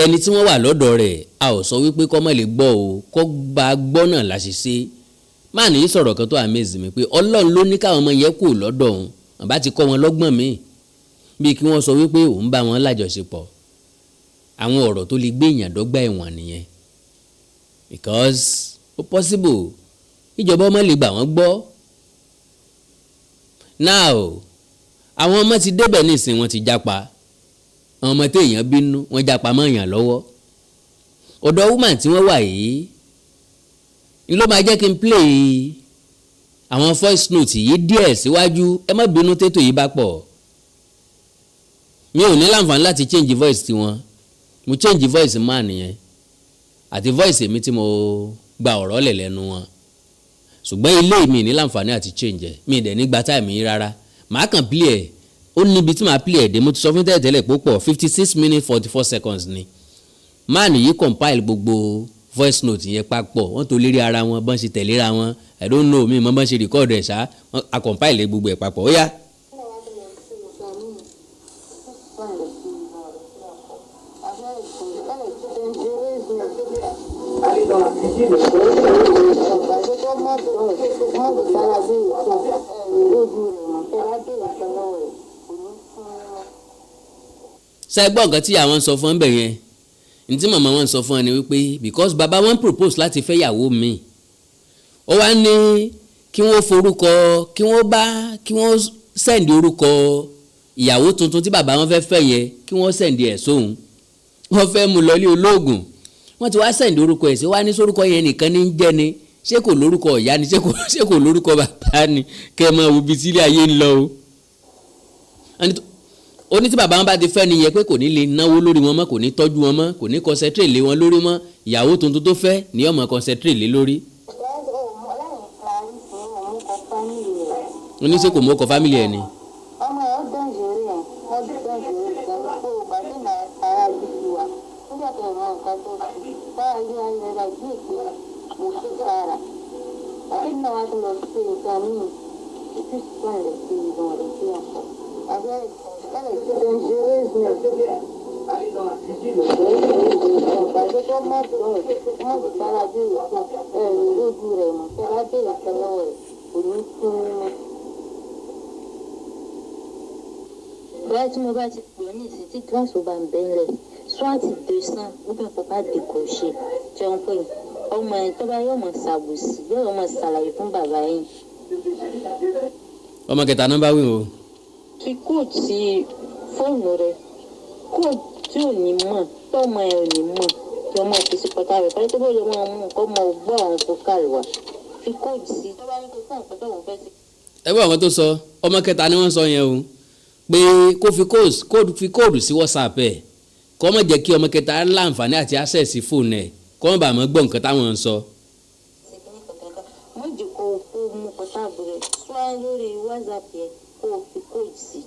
ẹni tí wọ́n wà lọ́dọ̀ rẹ̀ a ò sọ wípé kọ́ mọ̀ lè gbọ́ o kọ́ bá gbọ́ náà la ṣe ṣe. máà ní sọ̀rọ̀ kan tó amaze mi pé ọlọ́run ló ní káwọn ọmọ yẹn kù lọ́dọ̀ òun àbá ti kọ́ wọn lọ́gbọ́n mi bíi kí wọ́n sọ wípé òun bá wọn lájọṣepọ̀. àwọn ọ̀rọ̀ tó lè gbé èèyàn dọ́gba ẹ̀wọ̀n nìyẹn because ó possible ìjọba ọmọ lè gbà wọ́n gbọ́. now àwọn ọmọ ti débẹ̀ nísìnyí wọ́n ti jápa àwọn ọmọ tí èèyàn bínú wọ́n jápa mọ́ èèyàn lọ́wọ́. ọ̀dọ̀ woman tí wọ́n wà yìí ló máa jẹ́ kí n play àwọn voice note yìí díẹ̀ síwájú ẹ má bínú tètò yìí bá pọ̀. mi ò ní láǹfààní láti change voice tiwọn mo change voice máa nìyẹn àti voice èmi tí mo gba ọ̀rọ̀ lẹ̀ lẹ́nu wọn ṣùgbọ́n ilé mi ní láǹfààní àti change ẹ̀ mi dẹ̀ ní gba time yìí rárá màá kàn play ẹ̀ ó níbi tí màá play ẹ̀ dé mo ti sọ fún tẹ́lẹ̀ púpọ̀ 56 minutes 44 seconds ni máa nìyí compile gbogbo voice note yẹn papọ̀ wọ́n tó lérí ara wọn bọ́n ṣe tẹ̀léra wọn I don't know mi mọ́ bọ́n ṣe record ẹ̀ ṣá a compile gbogbo ẹ̀ papọ̀ ó yá. ṣẹ́gbọ́n nǹkan tí àwọn sọ fún ẹ bẹ̀ yẹn ní tí màmá wọn sọ fún ẹ ni wípé because bàbá wọn propose láti fẹ́ yàwó mi ó wá ní kí wọ́n forúkọ kí wọ́n sẹ́ndì orúkọ ìyàwó tuntun tí bàbá wọn fẹ́ fẹ́ yẹn kí wọ́n sẹ́ndì ẹ̀ sóhun wọ́n fẹ́ mú lọ́lé olóògùn wọ́n ti wá sẹ́ndì orúkọ ẹ̀ sí wá ní sórúkọ yẹn nìkan ní jẹ́ ni ṣé kò lórúkọ ìyá ni ṣé kò lórúkọ bàbá ni kẹ́ ẹ máa wo ibi tí ilé ayé ń lọ o. ó ní tí bàbá wọn bá ti fẹ́ nìyẹn pé kò ní lè náwó lórí wọn mọ́ kò ní tọ́jú wọn mọ́ kò ní concentrate lé wọn lórí mọ́ ìyàwó tuntun tó fẹ́ ní ó máa concentrate lé lórí. ó ní ṣé kò mú ọkọ̀ fámìlì ẹ̀ ni. ọmọ ẹ̀ ó dán ìṣòro ẹ̀ ọdún tó ń ṣòro ìṣòro kó o bá dé náà ara ìdíje wa nígbà tó ìmọ̀ nǹkan tó fi báyà ní ayẹyẹ ìdí ìpè mo ṣe sára àti náà wá tó lọ sí nǹkan míì títí sùn rẹ̀ sí ìbọn rẹ̀ sí àpò àbẹ́rẹ́ ìṣẹ̀lẹ̀ tó ń ṣe rézìn ìbàdí tó má tó sára bí ìṣó ẹ̀rù lójú rẹ̀ mọ̀ tẹ́lá dé ìṣẹ̀lẹ̀ rẹ̀ kò ní kú nínú. bẹ́ẹ̀ tí mo bá ti pè é ní ìsìn tí kíláàsì bá ń bẹ́ẹ̀lẹ̀ swati 200 nígbà tó bá di kò ṣe jẹun pé ọmọ ẹ̀ tó bá yọ̀ mọ̀ ṣàbùsì yóò mọ̀ ṣàlàyé fún bàbá yìí. ọmọ kẹta nọ́mbà wí o. fi kóòtù sí fóònù rẹ kóòtù tí ò ní mọ̀ tọ́mọ ẹ̀ ò ní mọ̀ kí ọmọ fi sí pọ̀tà rẹ̀ pẹ́ẹ́tẹ́ bó lè mọ̀ ọ́n kọ́ mọ̀ gbọ́ àwọn fúkàlù wa fi kóòtù sí tó bá ní kó fún àpẹẹrẹ òun fẹ́ sí. ẹgbẹ́ àwọn tó sọ ọmọ kẹta ni wọ́n sọ yẹn o pé kó fi kóòdù sí WhatsApp ẹ̀ kó má jẹ́ kí ọmọ kẹta láǹfààní àti access sí fóònù ẹ̀ kó má bàa mọ́ gbọ́ nǹkan táwọn ń sọ. mo jù kó o kó mú pọ̀tà rẹ̀ sọ lórí WhatsApp yẹn kó o fi kóòtù sí.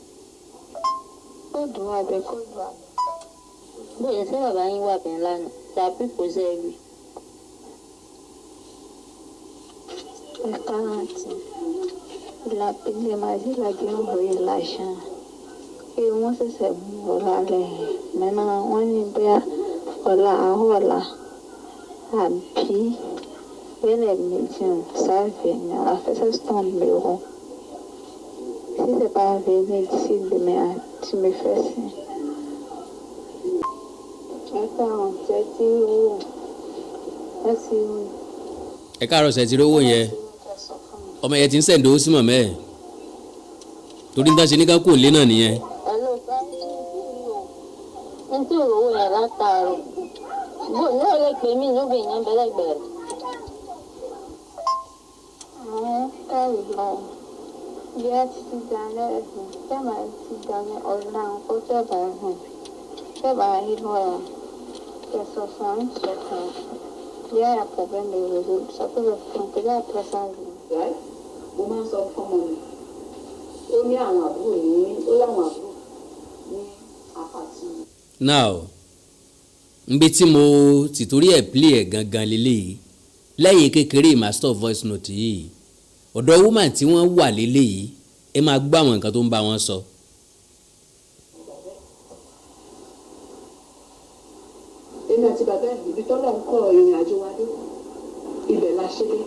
Kó dùn abẹ kó dùn abẹ. Bóyá ṣé bàbá yín wà bẹ́ẹ̀ lánàá tàbí kò ṣe é rí. Ẹ̀ka àti ilé màjí làgé ń bọ̀ ìlàṣà. Kí wọ́n ṣẹ̀ṣẹ̀ mú ọ̀la lẹ̀ mẹ́nà wọ́n ní bẹ́ẹ̀ ọ̀la àhọ́ọ̀la àbí bẹ́ẹ̀ méjì sáfẹ̀ ní àfẹ́sẹ̀ stọ̀n lè wọ́n. Sísè bá fẹ́ méjì sí ìgbìmọ̀ àti mẹ́fẹ́sì. Ẹ̀ka ọ̀jẹ̀ tí ó wù ẹ́ sí wù. ẹ káàárọ̀ ṣe ti rówó yẹn ọmọ yẹn ti ń sẹ̀ǹdó sí mọ̀mọ́ ẹ̀ torí ń dá ṣe ní ká kó lé náà nìyẹn. Ẹ̀lọ́ ń tí òwò yẹn látàárọ̀ bó ní ọ̀lẹ́ pè mí lóbi ìyẹn bẹ́lẹ́gbẹ̀rẹ̀. Àwọn kẹ́rì lọ bí ẹ ti dalẹ̀ ẹ̀sìn tẹ́mà ti dalẹ̀ ọ̀la nǹkan tẹ́bà ẹ̀hìn tẹ́bà ìlọ́ra kẹsọ̀ fún ìṣọ̀kan bí ẹ̀ àpọ̀bẹ́ lè rèé ṣàkóso fún ìpínlẹ̀ àpẹ́sàlì. Mo máa ń sọ fún ọmọ mi ó ní àwọn àbúrò ní ó láwọn àbúrò ní àpàtì. now nbi tí mo ti torí ẹ̀ play ẹ̀ gangan lélẹ́yìí lẹ́yìn kékeré master voice note yìí ọ̀dọ̀ woman tí wọ́n wà lélẹ́yìí ẹ máa gbọ́ àwọn nǹkan tó ń bá wọn sọ. Èmi àti bàbá ibi tọ́lọ̀ ń kọ́ ìrìn àjò wa dé ibẹ̀ la ṣe dé.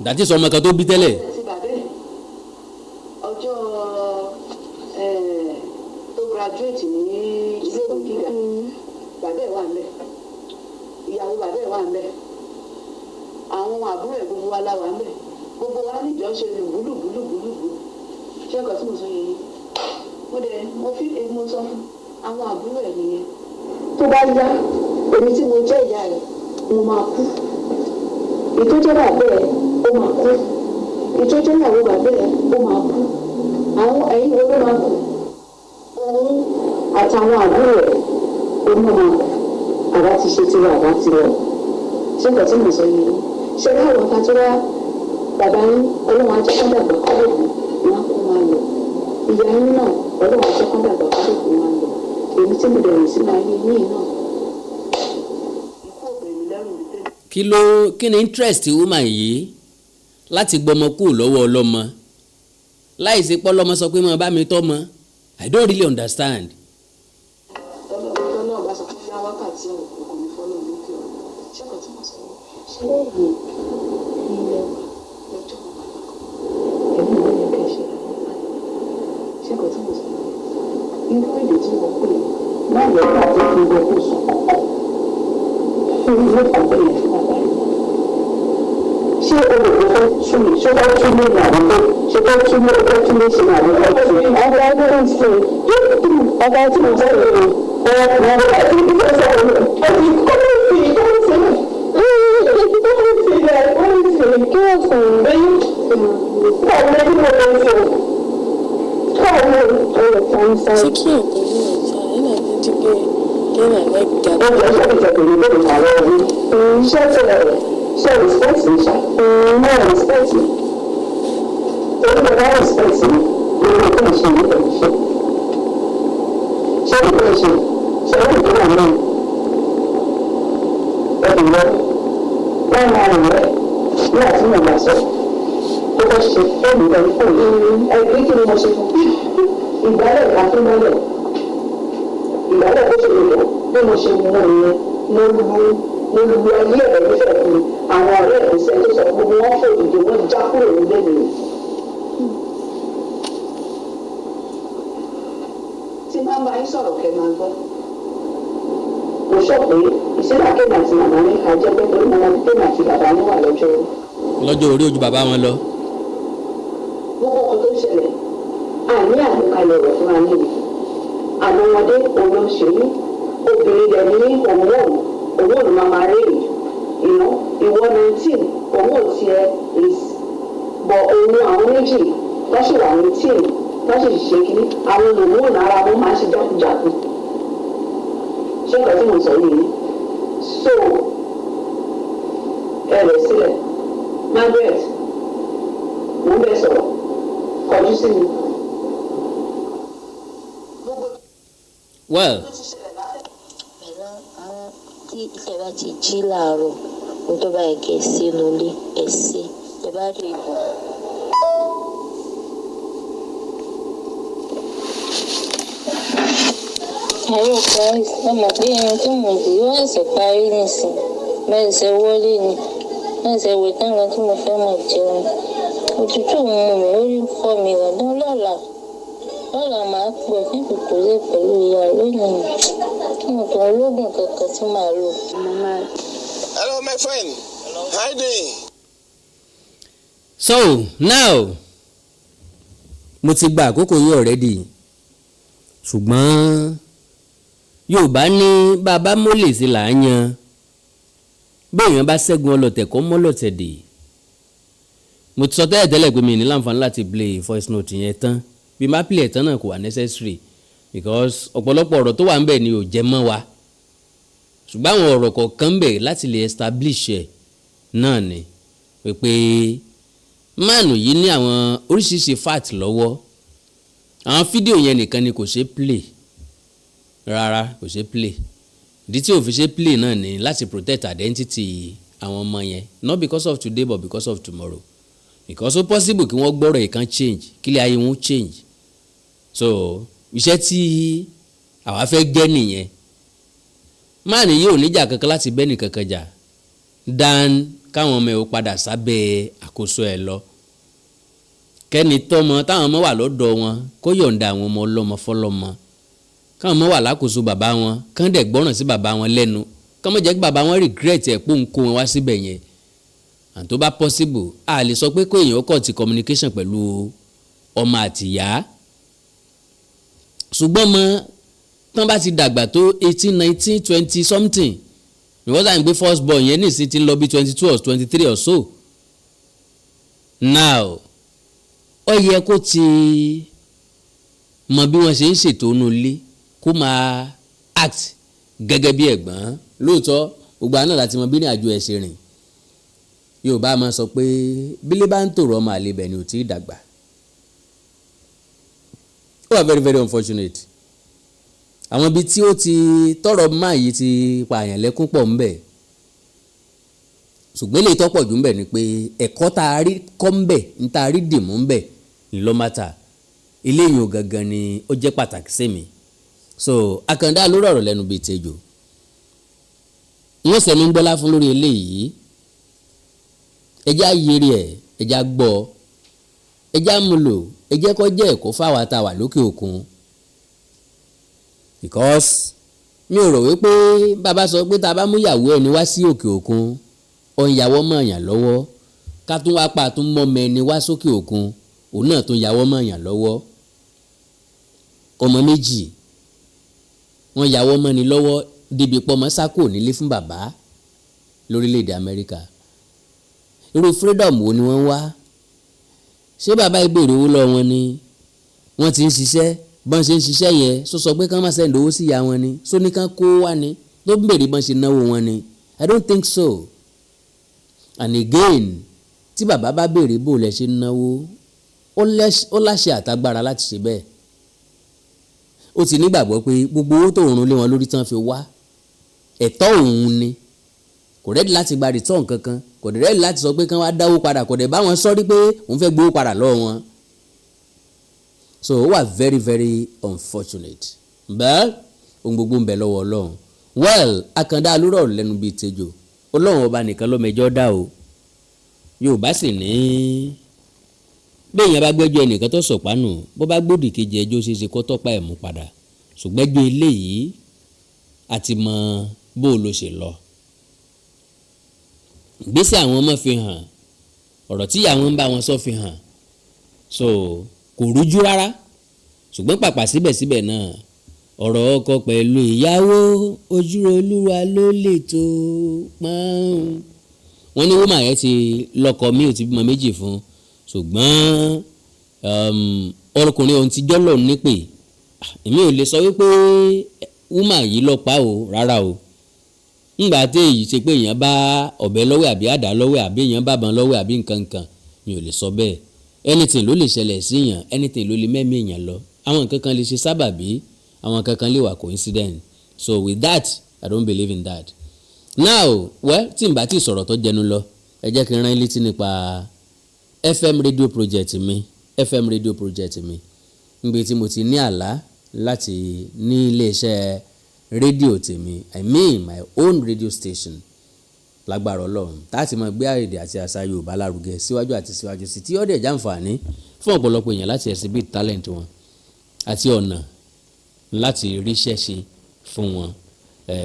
dàtí sọ ọmọ kan tó bí tẹ́lẹ̀. Àti bàbá ọjọ́ tó graduate ní ilé ìwé gíga bàbá ẹ̀ wà ń bẹ̀ ìyàwó bàbá ẹ̀ wà ń bẹ̀ àwọn àbúrò ẹ̀ gbogbo wa la wà ń bẹ̀ gbogbo wa níjọ́ ṣe lè búlùbúlùbúlùbú ṣé ẹ̀kọ́ tí mo sọ yẹn mo fi mo sọ fún àwọn àbúrò ẹ̀ nìyẹn tó bá yá èmi tí mo jẹ́ ìyá rẹ̀ mo máa kú ìtọ́jẹ́ bàbá ẹ̀ ó máa kú ìtọ́jẹ́ ìyàwó bàbá ẹ̀ ó máa kú àwọn ẹ̀yìn wo ló máa kú òun àtàwọn àbúrò ẹ̀ ó máa kú àbá ti ṣe tiwa àbá ti lọ ṣé nǹkan tí mo sọ yìí ṣe láwọn kan tó wá bàbá yín ọlọ́run ajẹ́ kán dàgbà kọ́lẹ́kùn wọn kó máa lọ ìyá yín náà ọlọ́run ajẹ́ kán dàgbà kọ́lẹ́kùn wọn lọ èmi tí mo dẹ̀rù sínú ayé yín náà. kí ni interest woman yìí láti gbọmọ kúrò lọ́wọ́ ọlọ́mọ láì sí pọ́lọ́mọ sọ pé mo bá mi tọ́mọ I don't really understand. tọ́lọ́ bá sọ pé yá wákàtí ọ̀pọ̀ mi fọ́lọ́ lókè ọ̀rọ̀ ṣé kò tí mo sọ ṣé èyí ilé lọ́jọ́ ẹ̀mí ìwé yẹn kẹ́ ṣe ṣé kò tí mo sọ irú èdè tí wọ́n pè máa yẹ kí àti kí n bẹ kó sùn fún ilé ìpàdé yẹn fún bàbá yẹn. Ṣé olùkọ́ fẹ́ tún mi ṣé fẹ́ tún mi ní àdúgbò ṣé fẹ́ tún mi fẹ́ tún mi sí ní àdúgbò tún ọgbà ẹgbẹ́ ń sè ọgbà tí mo jẹ́ ìlú ọgbà tí mo jẹ́ ìlú ẹbí kọ́mí sí kọ́mí sí kọ́mí sí rẹ̀ kọ́mí sí kí wọ́n sọ ìgbéyìí kọ́mí ẹbí mo lọ sí kọ́mí ọ̀rọ̀ kan sáré. Ṣé kí ọ̀pọ̀ ní ọ̀sán ẹ̀ náà ní ti pé lẹ́nà lẹ́gbẹ̀dá. Ọjọ́ ìṣẹ́kìtẹ̀kẹ̀ ní bẹ́ẹ̀ àwọn ọ̀rẹ́ iṣẹ́ tẹ̀lé rẹ̀ ṣe respect mi ṣá náà respect mi torí mo bá respect mi lórí ìpín ìṣe ní pẹ̀lú iṣẹ́ ṣé ìpín ìṣe ṣe ní ìpín àná ẹ̀dùn lọ wọ́n máa rìn rẹ̀ ní àti mo gbà sọ tó bá ṣe fóònù lọ fóònù ẹgbẹ́ kí ni mo ṣe fún ìgbálẹ̀ àtúmọ̀lẹ̀ ìgbálẹ̀ bó ṣe lè lọ bí mo ṣe mú wọn nìyẹn mo lu ayé ẹ̀rọ nífẹ̀ẹ́ fún mi àwọn ọ̀rẹ́ ẹ̀ ṣe tó sọ gbogbo wọn fò dìde wọn já kúrò nílé mi. tí máa ń bá yín sọ̀rọ̀ kẹ́ máa gbọ́. mo sọ pé ìṣẹ́lá kéèmà àti màmá ní àjẹ́ pé torí màmá ní kéèmà àti bàbá ní wà lọ́jọ́ orí ojú bàbá wọn lọ. gbogbo ọkọ tó ń ṣẹlẹ̀ àní àgbékalẹ̀ rẹ̀ fúnra níbi àwọn ọmọdé olóṣèlú obìnrin dẹ̀ ní owó ni mama rèé ìwọ 19 owó tiẹ̀ is bọ̀ owó àwọn méjì lọ́sẹ̀ wà ní tíì lọ́sẹ̀ ṣiṣẹ́ kiri àwọn olùmúwò nára wọn máa ń ṣe jákujàku ṣé nǹkan tí mo sọ yìí so ẹ rẹ̀ sílẹ̀ Margaret mo ń bẹ sọ̀rọ̀ kọjú sí mi. well. tí ìfẹ́ bá ti jí láàárọ̀ ní tó bá yẹ kẹ́ sínú ilé ẹ̀sẹ̀ ẹ bá rí ibò. Hello guys, ẹ mọ̀ pé ẹni tí mo dì yóò ẹ̀sẹ̀ parí nìsín bẹ́ẹ̀ ṣe wọlé ni bẹ́ẹ̀ ṣe wẹ̀ tán lọ tí mo fẹ́ mọ̀ jẹun òtútù mú mi ó rí fọ́ mi ọ̀dán lọ́la máa pè fún ìkórè pẹ̀lú ìyá lónìí kí n tó ológun kankan tí màá lò. Hello my friend, how you doing? So now mo ti gba àkókò yìí already ṣùgbọ́n Yorùbá ní bàbá mólè sí là ń yan béèyàn bá ṣẹ́gun ọlọ̀tẹ̀ kọ́ mọ́lọ̀tẹ̀ dè. Mo ti sọ tẹ́lẹ̀ pé mi ní láǹfààní láti play voice note yẹn tán bí má play ẹ̀ tán náà kò wà necessary because ọ̀pọ̀lọpọ̀ ọ̀rọ̀ tó wà ń bẹ̀ ni ò jẹ mọ́ wa ṣùgbọ́n àwọn ọ̀rọ̀ kọ̀ọ̀kan ń bẹ̀ láti lè establish ẹ̀ náà ni pé máàlù yìí ní àwọn oríṣiríṣi fact lọ́wọ́ àwọn fídíò yẹn nìkan ni kò ṣe play rárá kò ṣe play ìdí tí ò fi ṣe play náà ni láti protect identity àwọn ọmọ yẹn not because of today but because of tomorrow because ó possible kí wọ́n gbọ́rọ̀ ìkan change kí lè ayé wọn change so iṣẹ́ tí àwa fẹ́ gẹ́ nìyẹn máàlù yìí ò níjà kankan láti bẹ́ẹ̀nì kankan jà dan káwọn ọmọ ẹ̀ ó padà sábẹ́ àkóso ẹ̀ lọ kẹ́ni tọ́mọ táwọn ọmọ wà lọ́dọ̀ wọn kó yọ̀ǹda àwọn ọmọ ọlọ́mọ fọlọ́mọ káwọn ọmọ wà lákòóso bàbá wọn kán dẹ̀ gbọ́ràn sí bàbá wọn lẹ́nu kán mọ̀ jẹ́ kí bàbá wọn regret ẹ̀ pò ń kó wọn wá síbẹ̀ yẹn and tó bá possible a lè sọ pé kó èèyàn kọ̀ ti communication pẹ̀lú ọmọ àtìyá ṣùgbọ́n mọ tán bá ti dàgbà tó 18 19 20 something because I'm gbé first born yẹn ní ìsìn ti lọ bí 22 or 23 or so now ó yẹ kó ti mọ bí wọ́n ṣe ń ṣètò inú ilé kó máa act gẹ́gẹ́ bí ẹ̀gbọ́n lóòótọ́ gbogbo àná láti mọ bí ní àjò ẹ̀ ṣe rìn Yorùbá máa sọ pé bílé bá ń tòrò ọmọ àlebẹ̀ ni ò tí ì dàgbà ó wà very very unfortunate àwọn ibi tí ó ti tọrọ máa yìí ti pààyàn lẹ́kún pọ̀ ńbẹ̀ ṣùgbọ́n lè tọ́pọ̀ jù ńbẹ̀ ni pé ẹ̀kọ́ tá a rí kọ́ ńbẹ̀ ní tá a rí dìmú ńbẹ̀ ló mátà eléyìí ò gangan ni ó jẹ́ pàtàkì sí mi so àkàndá lórí ọ̀rọ̀ lẹ́nu bíi tejò wọ́n sẹ́ni ń gbọ́lá fún lórí eléyìí ẹjá yiri ẹ̀ ẹjá gbọ́ ẹjá múlò ẹjẹ́ kọ́ jẹ́ ẹ̀kọ́ fáwa tá a wà lókè òkun because mi ò rò wípé bàbá sọ pé tá a bá mú ìyàwó ẹni wá sí òkè òkun ọ̀n ìyàwó mọ̀ yàn lọ́wọ́ ká tún wá pa tún mọ́ mẹ́ni wá sókè òkun òun náà tún ìyàwó mọ̀ yàn lọ́wọ́ ọmọ méjì wọ́n ìyàwó mọ́ ni lọ́wọ́ débi pọ́mọ́ sákò nílé fún bàbá lórílẹ̀‐èdè Amẹ́ríkà irú freedom wo ni wọ́n wá ṣé bàbá ìbéèrè owó lọ wọn ni wọ́n ti ń ṣiṣẹ́ bọ́n ṣe ń ṣiṣẹ́ yẹn sọ pé kán má sẹ́ńdì owó sí ìyá wọn ni só ní kán kó wá ni ló ń béèrè bọ́n ṣe náwó wọn ni I don't think so and again tí bàbá bá béèrè bó lẹ ṣe náwó ó láṣẹ àtagbára láti ṣe bẹ́ẹ̀ ó ti nígbàgbọ́ pé gbogbo owó tó rún lé wọn lórí tán fi wá ẹ̀tọ́ òun ni kò rẹ́dí láti gba return kankan kò dẹ̀ rẹ́dí láti sọ pé kán wá dáwó padà kò dẹ̀ bá wọn sọ́rí pé òun fẹ́ gbowó padà lọ́wọ́ wọn so ó wà very very unfortunate but ohun gbogbo ń bẹ lọ́wọ́ Ọlọ́run well àkàndá alúrọ̀ lẹ́nu bíi tejò Ọlọ́run ọba nìkan ló mẹjọ́ dá o Yorùbá sì ní béèyàn bá gbẹ́jọ́ ẹnìkan tó sọ̀pánù bó bá gbòdì kejì ẹjọ́ ṣeéṣe kó tọ́pa ẹ̀ mú padà ṣùgbẹ́jọ́ eléyìí àti mọ bó ló ṣe lọ ìgbésẹ̀ àwọn ọmọ fi hàn ọ̀rọ̀ tí àwọn ń bá wọn sọ fi hàn so kò rújú rárá ṣùgbọ́n pàpà síbẹ̀síbẹ̀ náà ọ̀rọ̀ ọkọ pẹ̀lú ìyàwó ojúre Olúwa ló lè tó pọ́n wọ́n ní wúmà yẹn ti lọ́kọ mi ò ti bímọ méjì fún ṣùgbọ́n ọkùnrin ohun ti jọ́lọ̀ nípè èmi ò lè sọ wípé wúmà yìí lọ pa o rárá o ńgbà tí èyí ṣe pé èèyàn bá ọ̀bẹ lọ́wọ́ àbí àdá lọ́wọ́ àbí èèyàn bá bọn lọ́wọ́ àbí nǹkan mi ò lè sọ bẹ́ẹ̀ anything ló lè ṣẹlẹ̀ sí èèyàn anything ló lè mẹ́mí èèyàn lọ àwọn nǹkan kan lè ṣe sábàbí àwọn kankan lè wà coincidence. So with that I don't believe in that. Now well tí n bá ti sọ̀rọ̀ tó jẹnu lọ ẹ jẹ́ kí n rán létí nípa FM radio project mi níbi tí mo ti ní àlá láti ní iléeṣẹ́ rédíò tèmi, I mean my own radio station lágbára Ọlọ́run táti máa gbé èdè àti àṣà Yorùbá lárugẹ síwájú àti síwájú sí tí ó dẹ̀ jàǹfààní fún ọ̀pọ̀lọpọ̀ èèyàn láti exhibit talent wọn àti ọ̀nà láti ríṣẹ́ ṣe fún wọn.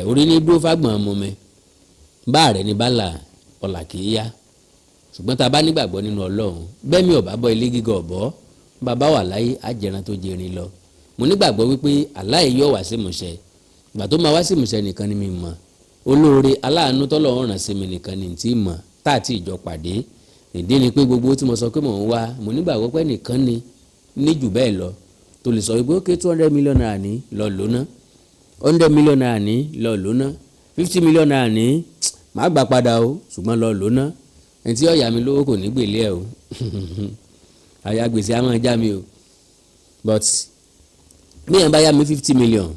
Orí ní dúró fágbọ̀n ọmọ mi bá rẹ̀ ní bálà ọ̀là kì í yá, ṣùgbọ́n tá a bá nígbàgbọ́ nínú Ọlọ́run bẹ́ẹ̀mi ọ̀bá bọ́ ilé gíga ọ̀bọ bàbá wà láyé àjẹran tó jẹrin lọ. Mo nígbàgbọ́ wípé aláì yóò wá sí ìmúṣẹ, ìgbà tó máa wá sí ìmúṣẹ nìkan ni mi mọ̀, olóore aláàánú tọ́lọ́run rán sí mi nìkan ni tí mọ̀ tá àti ìjọ pàdé. Ìdí ni pé gbogbo tí mo sọ pé mò ń wá mo nígbàgbọ́ pé nìkan ni ní jù bẹ́ẹ̀ lọ tó lè sọ wípé ó ké 200 million naira ní lọ lóná, 100 million naira ní lọ lóná, 50 million naira ní màá gbà padà o ṣùgbọ́n lọ lóná. Ẹni tí ọ̀yà mi lówó kò ní gbèlé ẹ̀ o àyà gbèsè á máa já mi o. But bí yẹn bá yá mi 50 million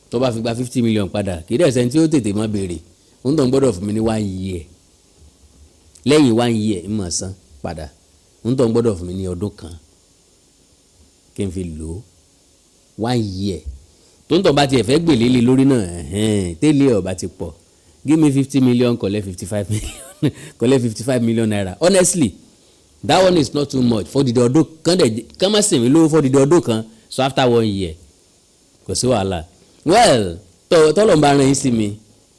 tó bá fi gba 50 million padà kì í dẹ̀ sẹ́ni tí ó tètè máa béèrè òun tó ń gbọ́dọ̀ fún mi ní 1 year lẹ́yìn 1 year ń mọ̀ san padà òun tó ń gbọ́dọ̀ fún mi ní ọdún kan kí n fi lò ó 1 year tó ń tọ́ bá tiẹ̀ fẹ́ gbèlé lé lórí náà tẹ́lẹ̀ ọ̀bá ti pọ̀ give me 50 million collect 55 million collect 55 million naira. Honestly that one is not too much for the ọdún kan dẹ̀ kán má sìn mí lówó for the ọdún kan so after 1 year kò sí wàhálà. Well tọ́lọ̀ ń bá rán yín sí mi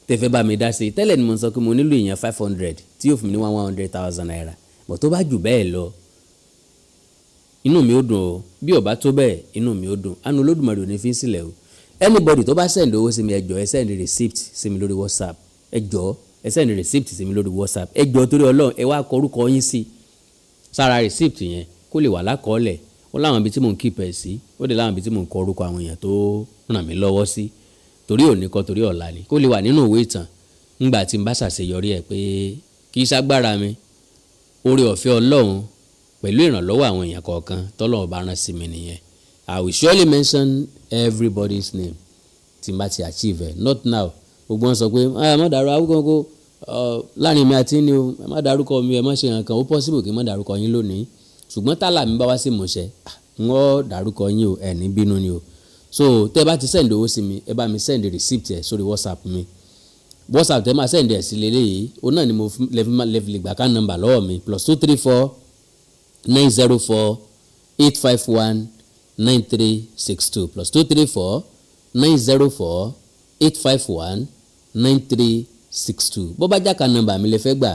tẹ̀fẹ́ bá mi dá sí i tẹ́lẹ̀ ni mo sọ pé mo nílò èèyàn 500 tí yóò fún mi ní 100,000 naira bọ̀ tó bá jù bẹ́ẹ̀ lọ inú mi ó dùn o bí ó bá tó bẹ́ẹ̀ inú mi ó dùn àánú Olódùmarè ò ní fi ń sílẹ̀ o. Anybody tó bá send owó sí mi ẹ jọ̀ọ́ ẹ send receipt sí mi lórí WhatsApp ẹ jọ̀ọ́ ẹ send receipt sí mi lórí WhatsApp ẹ jọ̀ọ́ torí Ọlọ́run ẹ wá kọ orúkọ yín sí sára receipt yẹn kó lè wà lákọọ́lẹ̀ ó láwọn ibi tí mò ń keep ẹ̀ sí ó dẹ̀ láwọn ibi tí mò ń kọ orúkọ àwọn èèyàn tó ràn mí lọ́wọ́ sí torí òní kọ́ torí ọ̀la ni kó lè wà nínú ìwé ìtàn ńgbà tí n bá ṣàṣeyọrí ẹ̀ pé kì í ṣagbára mi oore ọ̀fẹ́ Ọlọ́run pẹ̀lú ìrànlọ́wọ́ àwọn èèyàn kọ̀ọ̀kan tọ́lọ́run bá rán sí mi nìyẹn. I will surely mention everybody's name tí n bá ti achieve ẹ̀ not now gbogbo wọn sọ pé ẹ má dàrú Awikonko láàrin mi àti ní o ẹ má dárúkọ mi ẹ má ṣe nǹkan ó possible kí n má dárúkọ yín lónìí ṣùgbọ́n tálà mi bá wá sí ìmúṣẹ wọ́n dárúkọ yín o ẹ̀ ní bínú ni o. So tẹ́ bá ti send owó sí mi ẹ bá mi send receipt ẹ̀ sórí WhatsApp mi WhatsApp tẹ́ máa send ẹ̀ sí lélẹ́yìí ó náà ni mo lè gbà ká nọ́mbà lọ́wọ́ mi +234 904 851 9362 +234 904 851 9362 bó bá jáka nọ́mbà mi lè fẹ́ gbà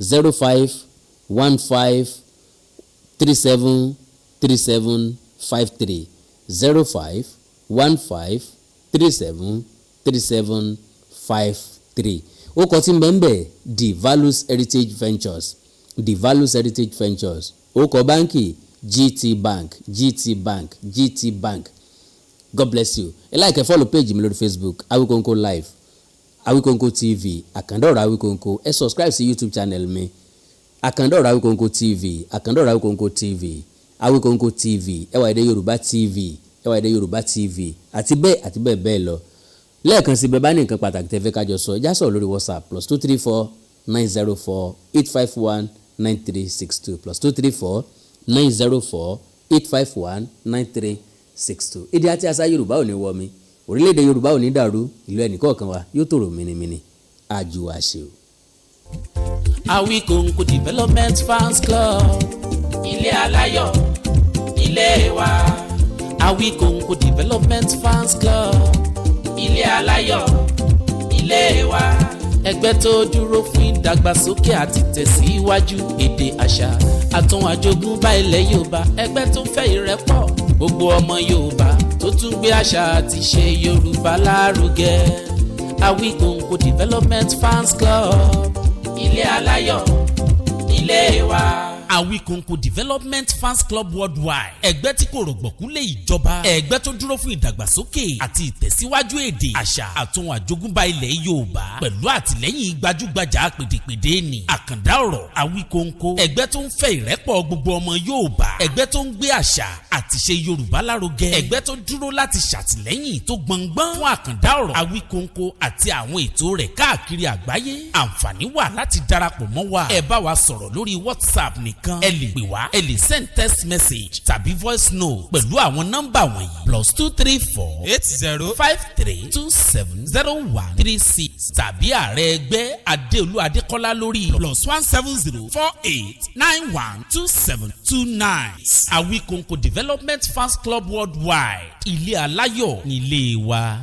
0515 37 37 53 05 15 37 37 53. ó kọ tí ń bẹ́ẹ̀ bẹ́ẹ̀ The Values Heritage Ventures The Values Heritage Ventures ó kọ báńkì GT Bank. God bless you. ẹ like ẹ follow page mi lórí Facebook Awikonko Live Awikonko TV Àkàndọ̀rọ̀ Awikonko ẹ subscribe sí YouTube channel mi Àkàndọ̀rọ̀ Awikonko TV Awikonko TV ẹ wá èdè Yorùbá TV àti bẹ́ẹ̀ bẹ́ẹ̀ lọ. Lẹ́ẹ̀kan sí bẹ́ẹ̀ bá ní nǹkan pàtàkì tẹ́ fẹ́ kájọ sọ ẹ já sọ̀rọ̀ lórí WhatsApp +234 904 851 9362 +234 904 851 9362. èdè àti àṣà Yorùbá ò ní wọ mi orílẹ̀-èdè Yorùbá ò ní dàrú ìlú ẹnìkọ̀ọ̀kan wa yóò tòrò mìnìmìnì àjù àṣẹ o. Awikonko Development Fans Club ilé aláyọ̀ ilé wa. Awikonko Development Fans Club ilé aláyọ̀ ilé wa. ẹgbẹ́ tó dúró fún ìdàgbàsókè àti tẹ̀síwájú èdè àṣà àtún àjogúnbá ilẹ̀ Yorùbá. ẹgbẹ́ tó fẹ́ ìrẹ́pọ̀ gbogbo ọmọ Yorùbá tó tún gbé àṣà àti ṣe Yorùbá lárugẹ. Awikonko Development Fans Club ilé aláyọ̀ ilé wa. Awikonko Development Fans Club Worldwide. Ẹgbẹ́ tí kò rọ̀gbọ̀kú lé ìjọba. Ẹgbẹ́ tó dúró fún ìdàgbàsókè àti ìtẹ̀síwájú èdè, àṣà àtòhun àjogúnbá ilẹ̀ Yorùbá. Pẹ̀lú àtìlẹ́yìn gbajúgbajà pèdèpèdè ni. Àkàndá ọ̀rọ̀ Awikonko. Ẹgbẹ́ tó ń fẹ́ ìrẹ́pọ̀ gbogbo ọmọ Yorùbá. Ẹgbẹ́ tó ń gbé àṣà àti ṣe Yorùbá lárugẹ. Ẹgbẹ́ tó dúró láti ṣàtìlẹ́yìn tó gbọngbọ́n fún àkàndá ọ̀rọ̀ Awikonko àti àwọn ètò rẹ̀ káàkiri àgbáyé. Àǹfààní wà láti darapọ̀ mọ́ wa. Ẹ bá wa sọ̀rọ̀ lórí WhatsApp nìkan. Ẹ lè pè wá, ẹ lè send text message tàbí voice note pẹ̀lú àwọn nọ́mbà wọ̀nyí: +234 8053270136 tàbí ààrẹ ẹgbẹ́ Adéolú Adékọ́lá lórí +17048912729. Awikonko Development Fans Club Worldwide. Ilé aláyọ̀ nílé wa.